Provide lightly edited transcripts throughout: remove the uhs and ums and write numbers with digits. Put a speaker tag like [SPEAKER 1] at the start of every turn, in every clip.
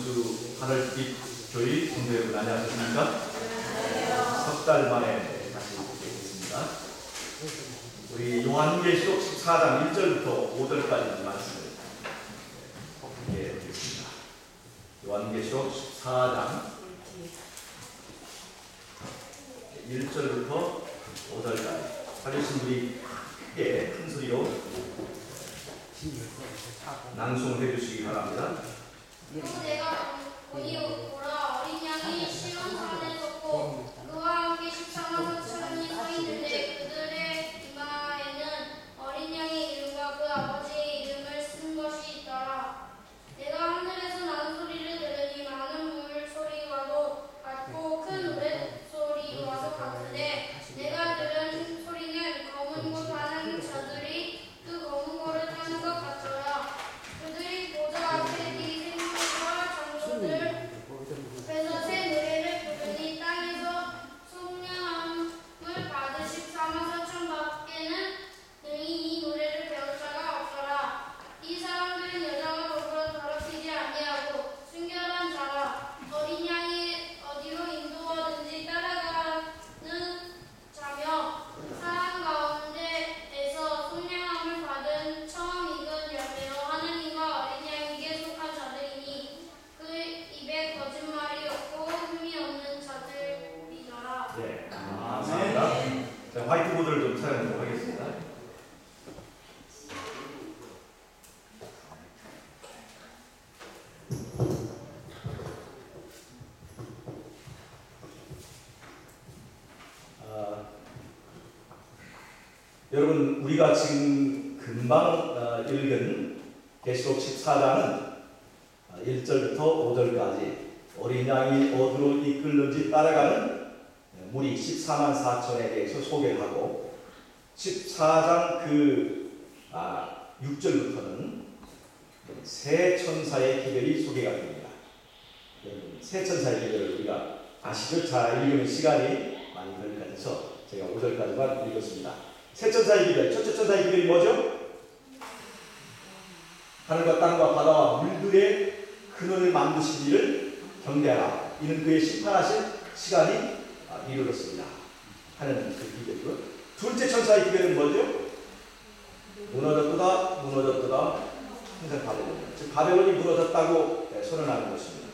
[SPEAKER 1] 안수 하늘빛 교회 성도 여러분 안녕하십니까? 석 달 만에 다시 뵙겠습니다. 우리 요한계시록 14장 1절부터 5절까지 말씀을 함께 듣겠습니다. 요한계시록 14장 1절부터 5절까지 찾으신 분이 크게 큰 소리로 낭송을 해주시기 바랍니다.
[SPEAKER 2] 또 내가 보니 보라 어린 양이 시온 산에 섰고 그와 함께 14만 4천이 서 있는데 그들의 이마에는 어린 양의 이름과 그 아버지의 이름을 쓴 것이 있더라. 내가 하늘에서 나는 소리를 들으니 많은 물소리와도 같고 큰 노랫소리와도 같으되 내가 들은 소리는 검은 고 타는 자들이 그 검은 고를 타는 것 같더라. 그들이 보좌 앞에 이 생물과 장로들 그래서 새 노래를 부르니 땅에서 속량함을 받은 14만 4천 밖에는 능히 이 노래를 배울 자가 없더라. 이 사람들은 여자와 더불어 더럽히지 아니하고 순결한 자라. 어린 양이 어디로 인도하든지 따라가는 자며 사람 가운데에서 속량함을 받은 처음 익은 열매로 하느님과 어린 양에게 속한 자들이니 그 입에 거짓말이 없고 흠이 없는 자들이더라.
[SPEAKER 1] 네, 감사합니다. 자, 화이트보드를 좀 사용하도록 하겠습니다. 여러분, 우리가 지금 금방 읽은 계시록 14장은 1절부터 5절까지 어린 양이 어디로 이끌는지 따라가는 무리 14만 4천에 대해서 소개를 하고 14장 6절부터는 새 천사의 기별이 소개가 됩니다. 새 천사의 기별을 우리가 아시죠? 잘 읽으면 시간이 많이 걸릴 것 같아서 제가 5절까지만 읽었습니다. 새 천사의 기별, 첫째 천사의 기별이 뭐죠? 하늘과 땅과 바다와 물들의 근원을 만드신 이를 경배하라. 이는 그의 심판하실 시간이 이르렀습니다. 하는 그 기별이고, 둘째 천사의 기별은 뭐죠? 무너졌도다, 무너졌도다. 항상 바벨론. 즉 바벨론이 무너졌다고 선언하는 것입니다.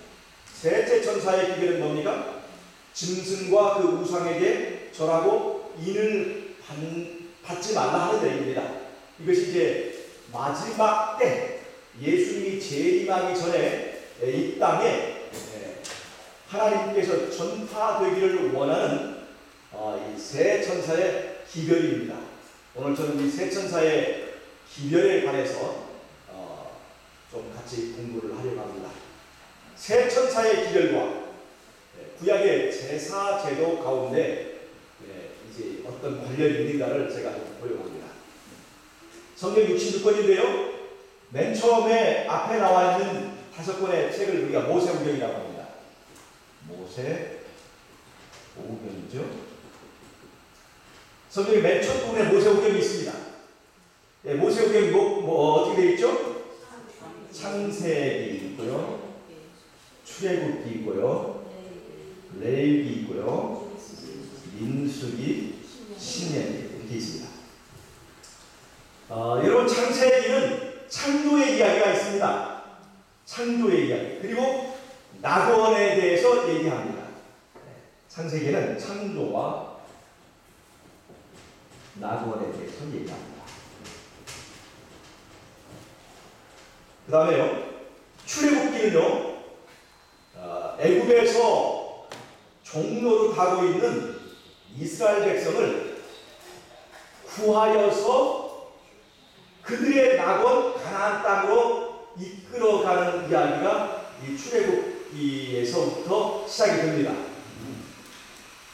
[SPEAKER 1] 셋째 천사의 기별은 뭡니까? 짐승과 그 우상에게 절하고 인을 받지 말라 하는 내용입니다. 이것이 이제 마지막 때 예수님이 재림하기 전에 이 땅에 하나님께서 전파되기를 원하는 이 세 천사의 기별입니다. 오늘 저는 이 세 천사의 기별에 관해서 좀 같이 공부를 하려고 합니다. 세 천사의 기별과 구약의 제사 제도 가운데 이제 어떤 관련이 있는가를 제가 좀 보여봅니다. 성경 66권인데요. 맨 처음에 앞에 나와 있는 5권의 책을 우리가 모세오경이라고 합니다. 모세오경이죠. 성경의 맨 첫 부분에 모세오경이 있습니다. 모세오경이 어떻게 되어 있죠? 창세기 있고요. 출애굽기 있고요. 레위기 있고요. 민수기, 신명기 이렇게 있습니다. 여러분, 창세기는 창조의 이야기가 있습니다. 창조의 이야기. 그리고 낙원에 대해서 얘기합니다. 창세기는 창조와 낙원에 대해서 얘기합니다. 그 다음에요, 출애굽기는요, 애굽에서 종로로 가고 있는 이스라엘 백성을 구하여서 그들의 낙원 가나안 땅으로 이끌어가는 이야기가 이 출애굽기에서부터 시작이 됩니다.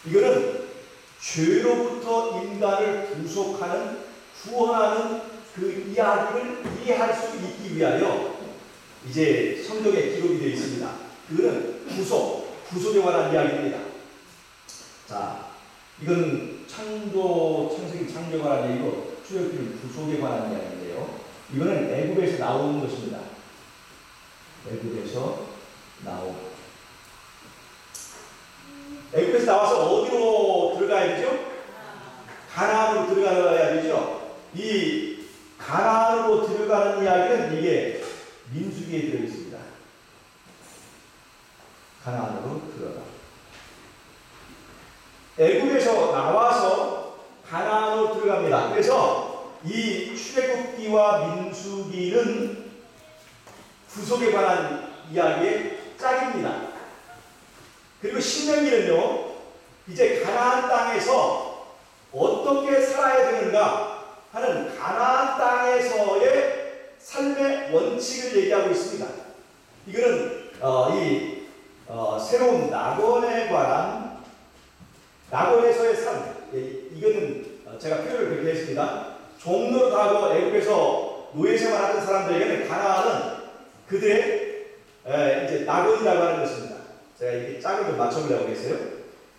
[SPEAKER 1] 이거는 죄로부터 인간을 구속하는, 구원하는 그 이야기를 이해할 수 있기 위하여 이제 성경에 기록이 되어 있습니다. 그거는 구속에 관한 이야기입니다. 자, 이건 창세기 창조에 관한 얘기고, 출애굽기는 구속에 관한 이야기인데요. 이거는 애굽에서 나오는 것입니다. 애굽에서 나오고. 애굽에서 나와서 어디로 들어가야 되죠? 가나안으로 들어가야 되죠. 이 가나안으로 들어가는 이야기는 이게 민수기에 들어 있습니다. 가나안으로 들어가. 애굽에서 나와서 가나안으로 들어갑니다. 그래서 이 출애굽기와 민수기는 구속에 관한 이야기의 짝입니다. 그리고 신명기는요, 이제 가나안 땅에서 어떻게 살아야 되는가 하는 가나안 땅에서의 삶의 원칙을 얘기하고 있습니다. 이거는 새로운 낙원에 관한 낙원에서의 삶, 이거는 제가 표현을 그렇게 했습니다. 종로로 가고 애굽에서 노예 생활하던 사람들에게는 가나안은 그들의 이제 낙원이라고 하는 것입니다. 제가 이렇게 짝을 좀 맞춰보려고 했어요.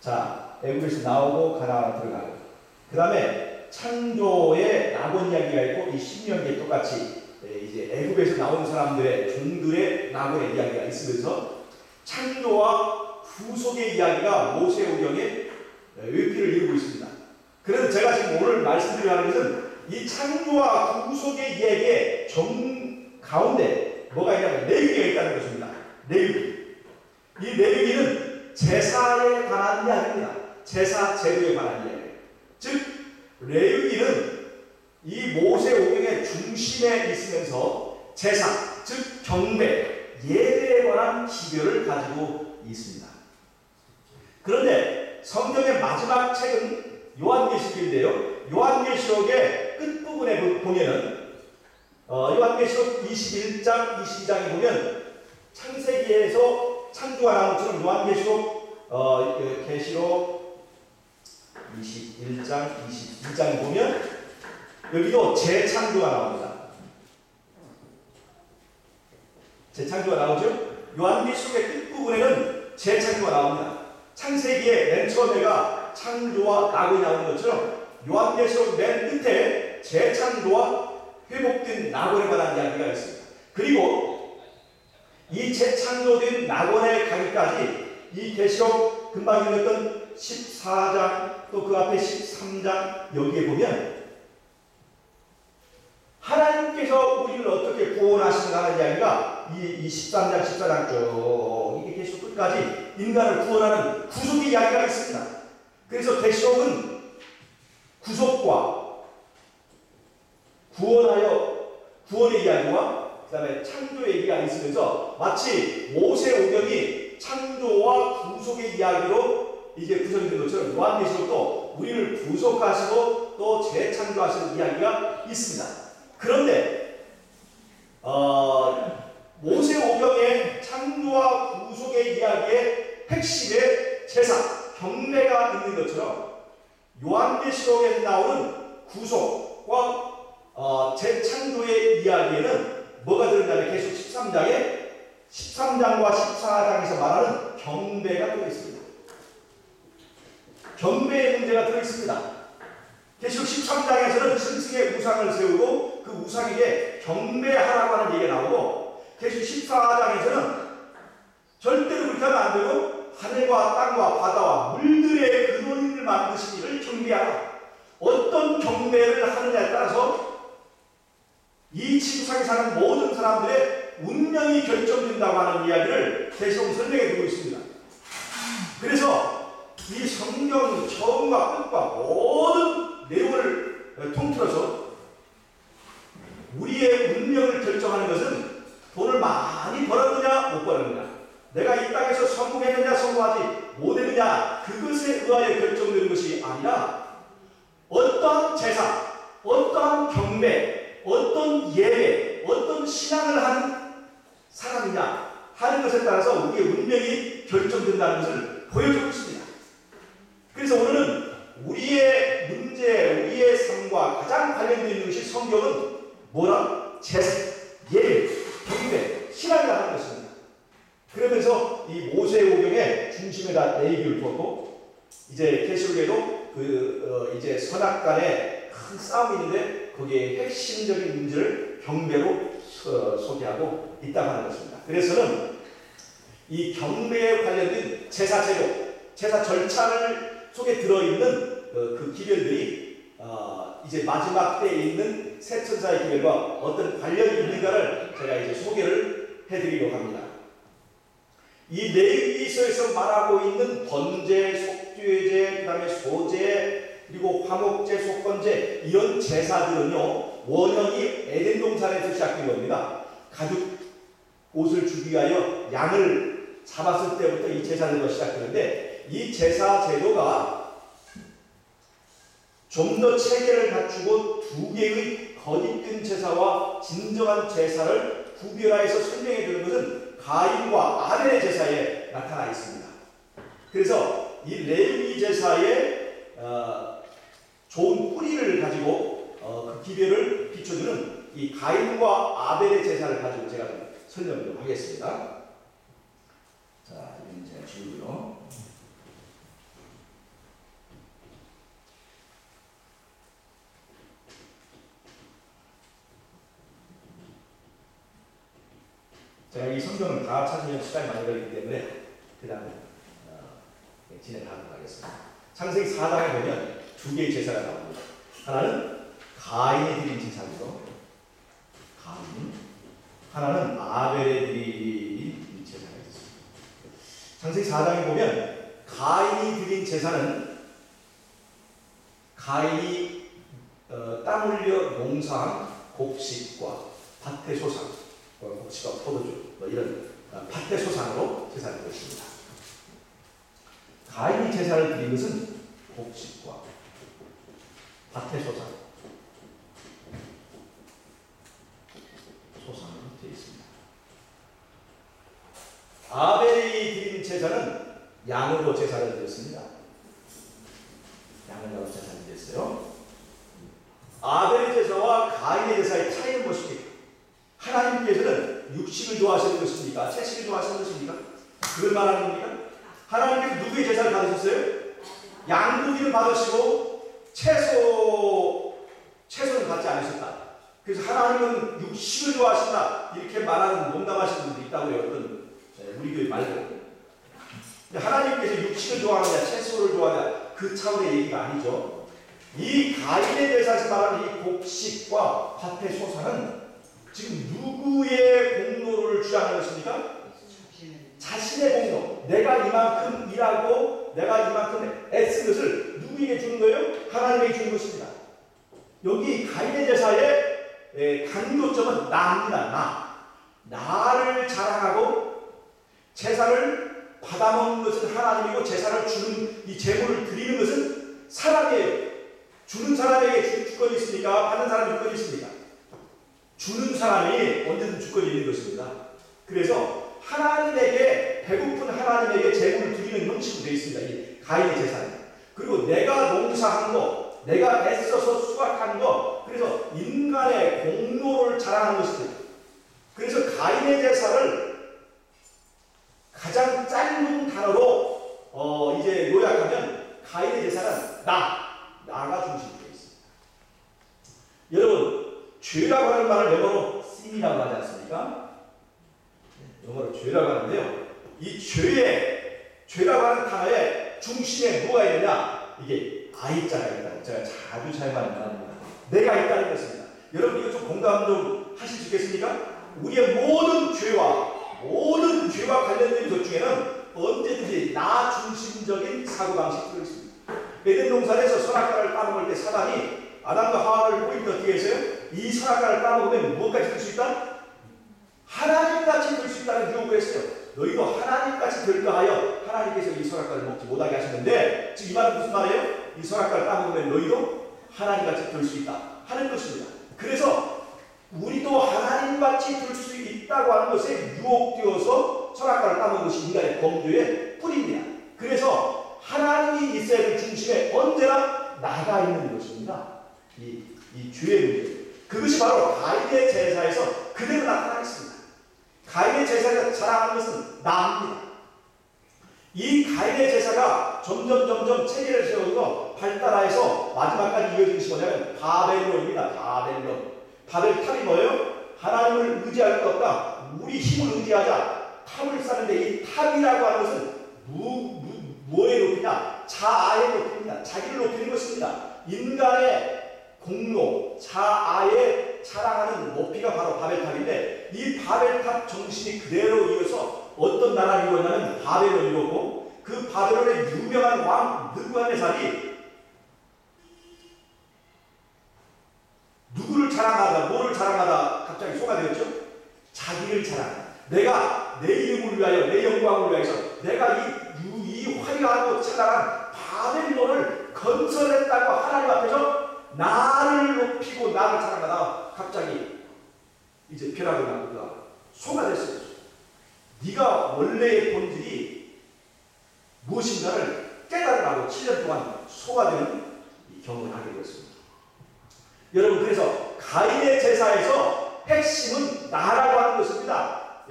[SPEAKER 1] 자, 애굽에서 나오고 가나안으로 들어가고, 그 다음에 창조의 낙원 이야기가 있고, 이 신명기에 똑같이 이제 애굽에서 나온 사람들의 종들의 낙원의 이야기가 있으면서 창조와 구속의 이야기가 모세오경에 의피를 이루고 있습니다. 그래서 제가 지금 오늘 말씀드리려 하는 것은 이 창조와 구속의 이야기의 가운데 뭐가 있냐면 레위기가 있다는 것입니다. 레위기. 이 레위기는 제사에 관한 이야기입니다. 제사 제도에 관한 이야기. 즉 레위기는 이 모세오경의 중심에 있으면서 제사, 즉 경배, 예배에 관한 기별을 가지고 있습니다. 그런데 성경의 마지막 책은 요한계시록인데요. 요한계시록의 끝부분에 보면은 요한계시록 21장, 22장에 보면 창세기에서 창조가 나온 것처럼 요한계시록 계시록 21장, 22장에 보면 여기도 재창조가 나옵니다. 재창조가 나오죠? 요한계시록의 끝부분에는 재창조가 나옵니다. 창세기의 맨 처음에가 창조와 낙원이 나오는 것처럼 요한계시록 맨 끝에 재창조와 회복된 낙원에 관한 이야기가 있습니다. 그리고 이 재창조된 낙원에 가기까지 이 계시록 금방 읽었던 14장 또 그 앞에 13장 여기에 보면 하나님께서 우리를 어떻게 구원하시는가 하는 이야기가 이 13장, 14장 쭉 이게 계시록 끝까지 인간을 구원하는 구속의 이야기가 있습니다. 그래서 계시록은 구속과 구원의 이야기와 그 다음에 창조의 얘기가 있으면서 마치 모세오경이 창조와 구속의 이야기로 이제 구성이 된 것처럼 요한계시록도 우리를 구속하시고 또 재창조하시는 이야기가 있습니다. 그런데 모세오경의 창조와 구속의 이야기의 핵심에 제사, 경배가 있는 것처럼 요한계시록에 나오는 구속과 재창조의 이야기에는 뭐가 들어있냐면 계속 13장과 14장에서 말하는 경배가 들어있습니다. 경배의 문제가 들어있습니다. 계시록 13장에서는 짐승의 우상을 세우고 그 우상에게 경배하라고 하는 얘기가 나오고, 계시록 14장에서는 절대로 그렇게 하면 안 되고 하늘과 땅과 바다와 물들의 근원을 만드신 이를 경배하라. 어떤 경배를 하느냐에 따라서 이 지구상에 사는 모든 사람들의 운명이 결정된다고 하는 이야기를 계시록 설명해 두고 있습니다. 그래서 이 성경 처음과 끝과 모든 내용을 통틀어서 우리의 운명을 결정하는 것은 돈을 많이 벌었느냐 못 벌었느냐, 내가 이 땅에서 성공했느냐 성공하지 못했느냐, 그것에 의하여 결정되는 것이 아니라 어떠한 제사, 어떠한 경배, 어떤 예배, 어떤 신앙을 하는 사람이냐 하는 것에 따라서 우리의 운명이 결정된다는 것을 보여주고 있습니다. 그래서 오늘은 우리의 문제, 우리의 삶과 가장 관련되어 있는 것이 성경은 뭐라? 제사, 예배, 경배, 신앙이라 하는 것입니다. 그러면서 이 모세오경의 중심에다 내 얘기를 두었고, 이제 계시록에도 이제 선악간에 큰 싸움이 있는데 거기에 핵심적인 문제를 경배로 소개하고 있다고 하는 것입니다. 그래서는 이 경배에 관련된 제사 제도, 제사 절차를 속에 들어있는 그 기별들이 이제 마지막 때에 있는 새 천사의 기별과 어떤 관련이 있는가를 제가 이제 소개를 해드리려고 합니다. 이 레위기서에서 말하고 있는 번제, 속죄제, 그 다음에 소제, 그리고 화목제, 속건제 이런 제사들은요 원형이 에덴 동산에서 시작된 겁니다. 가죽 옷을 주기 위하여 양을 잡았을 때부터 이 제사들과 시작되는데 이 제사 제도가 좀 더 체계를 갖추고 두 개의 거짓된 제사와 진정한 제사를 구별하여서 설명해 주는 것은 가인과 아벨의 제사에 나타나 있습니다. 그래서 이 레위 제사의 좋은 뿌리를 가지고 그 기별을 비춰주는 이 가인과 아벨의 제사를 가지고 제가 좀 설명을 하겠습니다. 자, 이건 제가 지우고요. 제가 이 성경을 다 찾으면 시간이 많이 걸리기 때문에 그다음에 진행하도록 하겠습니다. 창세기 4장에 보면 두 개의 제사가 나옵니다. 하나는 가인이 드린 제사이고 가인, 하나는 아벨의 드린 제사가 있습니다. 창세기 4장에 보면 가인이 드린 제사는 가인이 땀 흘려 농사한 곡식과 밭의 소산, 곡식과 포도주 이런 밭의 소산으로 제사를 드렸습니다. 가인이 제사를 드린 것은 곡식과 밭의 소산으로 되어 있습니다. 아벨이 드린 제사는 양으로 제사를 드렸습니다. 양으로 제사를 드렸어요. 아벨의 제사와 가인의 제사의 차이는 무엇입니까? 하나님께서는 육식을 좋아하시는 것입니까? 채식을 좋아하시는 것입니까? 그걸 말하는 겁니까? 하나님께서 누구의 제사를 받으셨어요? 양고기를 받으시고 채소는 받지 않으셨다. 그래서 하나님은 육식을 좋아하신다 이렇게 말하는 농담하시는 분들이 있다고요. 어떤 우리 교회 말고. 하나님께서 육식을 좋아하느냐 채소를 좋아하느냐 그 차원의 얘기가 아니죠. 이 가인의 제사에서 말하는 이 곡식과 밭의 소산은 지금 누구의 공로를 주장하는 것입니까? 자신의 공로. 내가 이만큼 일하고 내가 이만큼 애쓴 것을 누구에게 주는 거예요? 하나님에게 주는 것입니다. 여기 가인의 제사의 강조점은 나입니다. 나를 자랑하고 제사를 받아먹는 것은 하나님이고 제사를 주는 이 제물을 드리는 것은 사람이에요. 주는 사람에게 주권이 있습니까? 받는 사람이 주권이 있습니까? 주는 사람이 언제든 주권이 있는 것입니다. 그래서 하나님에게 배고픈 하나님에게 제물을 드리는 형식으로 되어 있습니다. 이 가인의 제사는. 그리고 내가 농사한 거, 내가 애써서 수확한 거, 그래서 인간의 공로를 자랑하는 것입니다. 그래서 가인의 제사를 가장 짧은 단어로 이제 요약하면 가인의 제사는 나가 중심이 되어 있습니다. 여러분 죄라고 하는 말을 영어로 sin이라고 하지 않습니까? 영어로 죄라고 하는데요. 이 죄라고 하는 단어의 중심에 뭐가 있느냐? 이게 I자가 있다. 제가 자주 사용하는 말입니다. 내가 있다는 것입니다. 여러분 이거 좀 공감 좀 하실 수 있겠습니까? 우리의 모든 죄와 관련된 것 중에는 언제든지 나 중심적인 사고방식이 들어있습니다. 에덴 동산에서 선악과를 따먹을 때 사단이 아담과 하와를 보일 때 어떻게 했어요? 이 선악과를 따먹으면 무엇까지 될 수 있다? 하나님같이 될 수 있다는 유혹을 했어요. 너희도 하나님같이 될까 하여 하나님께서 이 선악과를 먹지 못하게 하셨는데 지금 이 말은 무슨 말이에요? 이 선악과를 따먹으면 너희도 하나님같이 될 수 있다 하는 것입니다. 그래서 우리도 하나님같이 될 수 있다고 하는 것에 유혹되어서 선악과를 따먹는 것이 인간의 범죄의 뿌리입니다. 그래서 하나님이 있어야 될 중심에 언제나 나가 있는 것입니다. 이 죄의 문제. 그것이 바로 가인의 제사에서 그대로 나타나겠습니다. 가인의 제사가 자랑하는 것은 나입니다. 이 가인의 제사가 점점 체계를 세워서 발달해서 마지막까지 이어진 것이 뭐냐면 바벨론입니다. 바벨론. 바벨탑이 뭐예요? 하나님을 의지할 것 없다. 우리 힘을 의지하자. 탑을 쌓는데 이 탑이라고 하는 것은 뭐의 높이냐? 자아의 높이입니다. 자기를 높이는 것입니다. 인간의 공로, 자아에 자랑하는 높이가 바로 바벨탑인데 이 바벨탑 정신이 그대로 이어서 어떤 나라를 이루었냐면 바벨을 이루었고 그 바벨론의 유명한 왕 느부갓네살이 누구를 자랑하다, 뭐를 자랑하다 갑자기 소가 되었죠? 자기를 자랑하다. 내가 내 이름을 위하여, 내 영광을 위하여서 내가 이 화려하고 찬란한 바벨론을 건설했다고 하나님 앞에서 나를 높이고 나를 자랑하다가 갑자기 이제 벼락을 맞고 소가 됐어요. 네가 원래의 본질이 무엇인가를 깨달으라고 7년 동안 소가 되는 이 경험을 하게 되었습니다. 여러분, 그래서 가인의 제사에서 핵심은 나라고 하는 것입니다.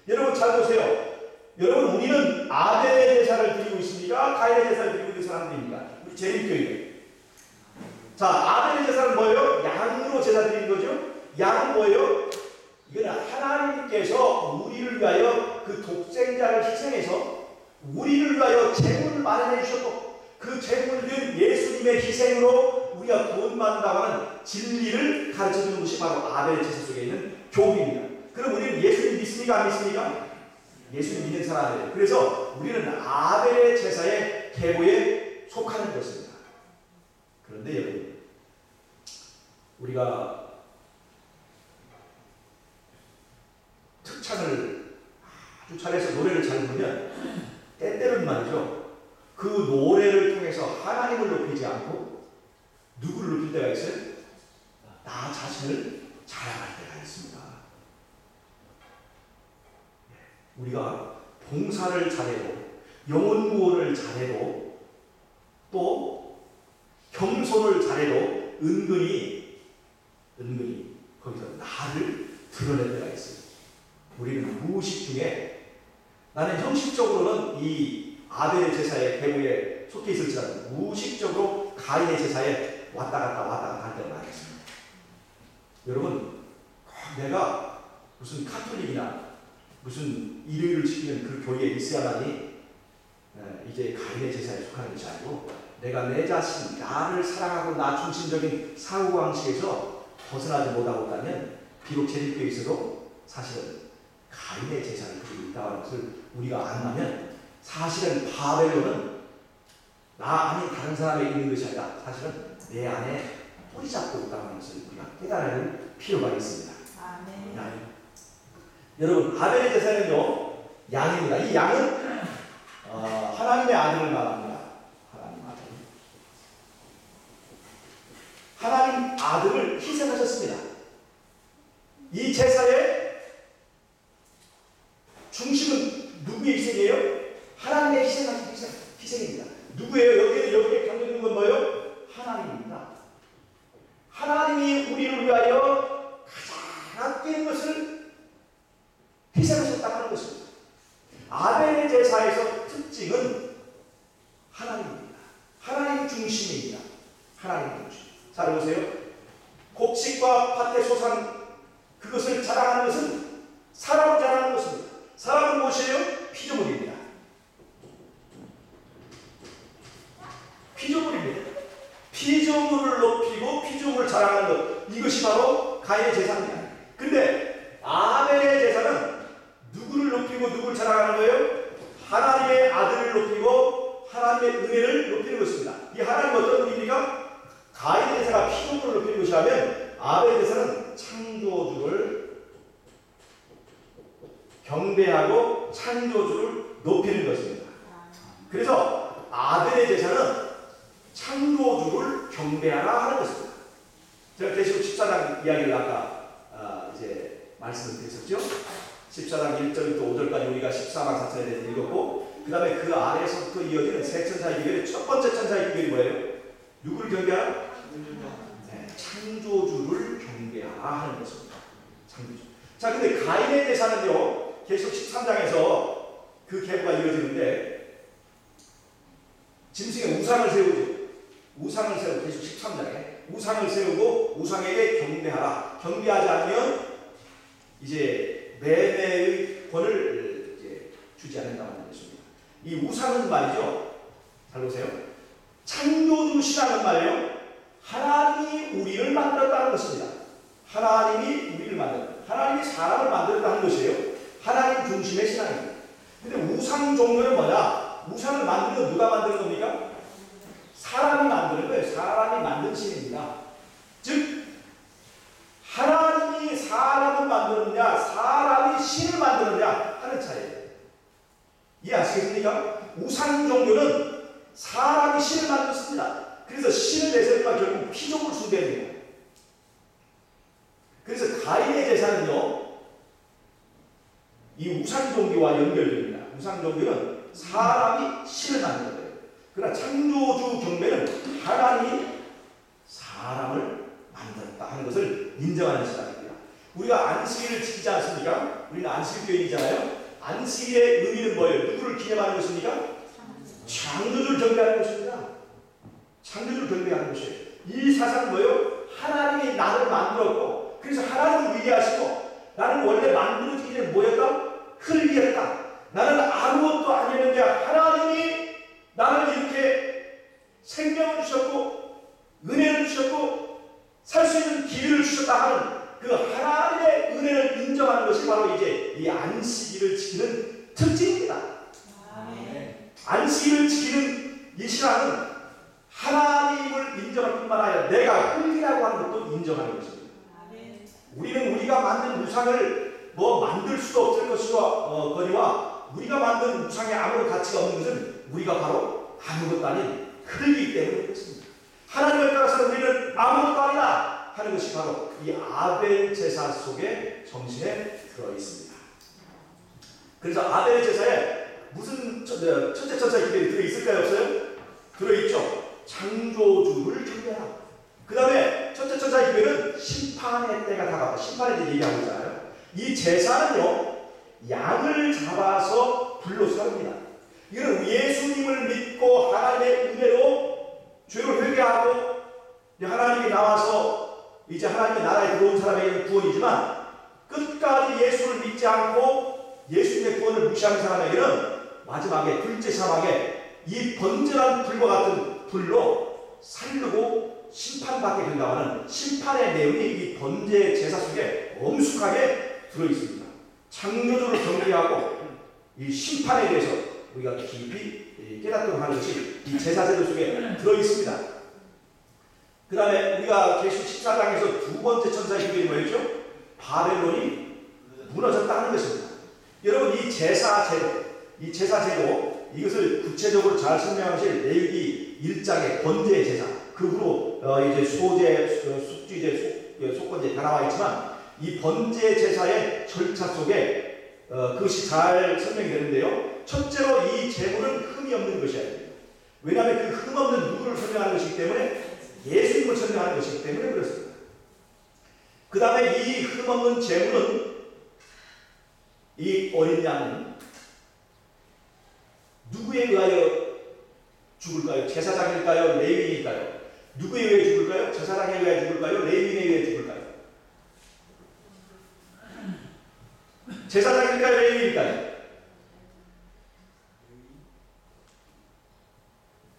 [SPEAKER 1] 여러분 잘 보세요. 여러분, 우리는 아벨의 제사를 드리고 있습니까? 가인의 제사를 드리고 있는 사람들입니까? 우리 재림교회. 자, 아벨의 제사는 뭐예요? 양으로 제사 드리는 거죠. 양은 뭐예요? 이거는 하나님께서 우리를 위하여 그 독생자를 희생해서 우리를 위하여 제물을 마련해 주셨고 그 제물은 예수님의 희생으로 우리가 구원받는다고 하는 진리를 가르쳐주는 것이 바로 아벨의 제사 속에 있는 교훈입니다. 그럼 우리는 예수님 믿습니까? 안 믿습니까? 예수님 믿는 사람이에요. 그래서 우리는 아벨의 제사의 계보에 속하는 것입니다. 그런데 여러분, 우리가 특창을 아주 잘해서 노래를 잘 부르면 때때로는 말이죠. 그 노래를 통해서 하나님을 높이지 않고 누구를 높일 때가 있어요? 나 자신을 자랑할 때가 있습니다. 우리가 봉사를 잘해도 영혼 구원을 잘해도 또 겸손을 잘해도 은근히 거기서 나를 드러낼 때가 있어요. 우리는 무의식 중에 나는 형식적으로는 이 아벨의 제사의 계보에 속해 있을지라도 무의식적으로 가인의 제사에 왔다 갔다 할 때가 많겠습니다. 여러분, 내가 무슨 카톨릭이나 무슨 일요일을 지키는 그 교회에 있어야만이 이제 가인의 제사에 속하는 것이 아니고 내가 내 자신, 나를 사랑하고 나 중심적인 사고방식에서 벗어나지 못하고 있다면 비록 재림교회에 있어도 사실은 가인의 제사를 드리고 있다는 것을 우리가 안다면 사실은 바벨론은 나 아닌 다른 사람에 있는 것이 아니라 사실은 내 안에 뿌리 잡고 있다는 것을 우리가 깨달을 필요가 있습니다. 아멘. 여러분, 아벨의 제사는요 양입니다. 이 양은 하나님의 아들을 말합니다. 하나님 아들을 희생하셨습니다. 이 제사의 중심은 누구의 희생이에요? 하나님의 희생입니다. 누구예요? 여기에 담겨있는 건 뭐예요? 하나님입니다. 하나님이 우리를 위하여 가장 아끼는 것을 희생하셨다고 하는 것입니다. 아벨의 제사에서 특징은 하나님입니다. 하나님 중심입니다. 하나님 중심. 잘 보세요. 곡식과 밭의 소산 그것을 자랑하는 것은 사람을 자랑하는 것입니다. 사람은 무엇이에요? 피조물입니다. 피조물입니다. 피조물을 높이고 피조물을 자랑하는 것, 이것이 바로 가인의 제사입니다. 근데 아벨의 제사는 누구를 높이고 누구를 자랑하는 거예요? 하나님의 아들을 높이고 하나님의 은혜를 높이는 것입니다. 이 하나님은 어떤 분입니까? 가인의 제사가 피조물을 높이는 것이라면 아벨의 제사는 창조주를 경배하고 창조주를 높이는 것입니다. 그래서 아벨의 제사는 창조주를 경배하라 하는 것입니다. 제가 계시록 14장 이야기를 아까 이제 말씀을 드렸었죠. 14장 1절부터 5절까지 우리가 14만 4천에 대해서 읽었고, 그 다음에 그 아래에서부터 이어지는 세 천사의 비결의 첫 번째 천사의 비결이 뭐예요? 누구를 경배하라? 네, 창조주를 경배하라 하는 것입니다. 창조주. 자, 근데 가인의 제사는요, 계속 13장에서 그 계보가 이어지는데 짐승의 우상을 세우죠. 우상을 세우고 계속 13장에 우상을 세우고 우상에게 경배하라. 경배하지 않으면 이제 매매의 권을 이 우상은 말이죠. 잘 보세요. 창조주 신앙은 말이에요. 하나님이 우리를 만들었다는 것입니다. 하나님이 우리를 만들었다. 하나님이 사람을 만들었다는 것이에요. 하나님 중심의 신앙입니다. 근데 우상 종교는 뭐냐? 우상을 만드는 건 누가 만드는 겁니까? 사람이 만드는 거예요. 사람이 만든 신입니다. 즉 하나님이 사람을 만드느냐 사람이 신을 만드느냐 하는 차이예요. 이해하시겠습니까? 우상 종교는 사람이 신을 만들었습니다. 그래서 신을 내세우니까 결국 피조물 숭배는 거예요. 그래서 가인의 제사는요, 이 우상 종교와 연결됩니다. 우상 종교는 사람이 신을 만드는 거예요. 그러나 창조주 경배는 하나님이 사람을 만들었다 하는 것을 인정하는 시간입니다. 우리가 안식일을 지키지 않습니까? 우리는 안식일교인이잖아요. 안식일의 의미는 뭐예요? 누구를 기념하는 것입니까? 창조주를 경배하는 것입니다. 창조주를 경배하는 것이에요. 이 사상은 뭐예요? 하나님이 나를 만들었고, 그래서 하나님은 위대하시고, 나는 원래 만들어지기 전에 뭐였다? 흙이었다. 나는 아무것도 아니었는데 하나님이 나를 이렇게 생명을 주셨고, 은혜를 주셨고, 살 수 있는 기회를 주셨다 하는 그 하나님의 은혜를 인정하는 것이 바로 이제 이 안식일을 지키는 특징입니다. 안식일을 지키는 이 신앙은 하나님을 인정할 뿐만 아니라 내가 흙이라고 하는 것도 인정하는 것입니다. 우리는 우리가 만든 우상을 뭐 만들 수도 없을 것이거니와 우리가 만든 우상에 아무런 가치가 없는 것은 우리가 바로 아무것도 아닌 흙이기 때문에 그렇습니다. 하나님을 따라서는 우리는 아무것도 아니다 하는 것이 바로 이 아벨 제사 속의 정신에 들어있습니다. 그래서 아벨 제사에 무슨 첫째 천사의 기별이 들어있을까요? 없어요? 들어있죠. 창조주를 경배하라. 그 다음에 첫째 천사의 기별은 심판의 때가 다가왔다. 심판에 대해 얘기하고 있잖아요. 이 제사는요, 양을 잡아서 불로 썰입니다. 이건 예수님을 믿고 하나님의 은혜로 죄를 회개하고 하나님이 나와서 이제 하나님의 나라에 들어온 사람에게는 구원이지만 끝까지 예수를 믿지 않고 예수님의 구원을 무시하는 사람에게는 마지막에 둘째 사막에 이 번제한 불과 같은 불로 살르고 심판받게 된다고 하는 심판의 내용이 이 번제 제사 속에 엄숙하게 들어있습니다. 창조주를 경배하고 이 심판에 대해서 우리가 깊이 깨닫도록 하는 것이 이 제사제도 속에 들어있습니다. 그 다음에 우리가 계시록 14장에서 두 번째 천사의 기별이 뭐였죠? 바벨론이 무너졌다는 것입니다. 여러분 이 제사제도 이것을 구체적으로 잘 설명하실 레위기 1장의 번제의 제사 그 후로 이제 소제, 숙주제, 속건제 다 나와 있지만 이 번제 제사의 절차 속에 그것이 잘 설명이 되는데요. 첫째로 이 제물은 흠이 없는 것이어야 됩니다. 왜냐하면 그 흠 없는 누구를 설명하는 것이기 때문에 예수님을 설명하는 것이기 때문에 그렇습니다. 그 다음에 이 흠 없는 제물은 이 어린 양은 누구에 의하여 죽을까요? 제사장일까요? 레위인일까요? 누구에 의해 죽을까요? 제사장에 의해 죽을까요? 레위인에 의해 죽을까요? 제사장일까요? 레위인일까요?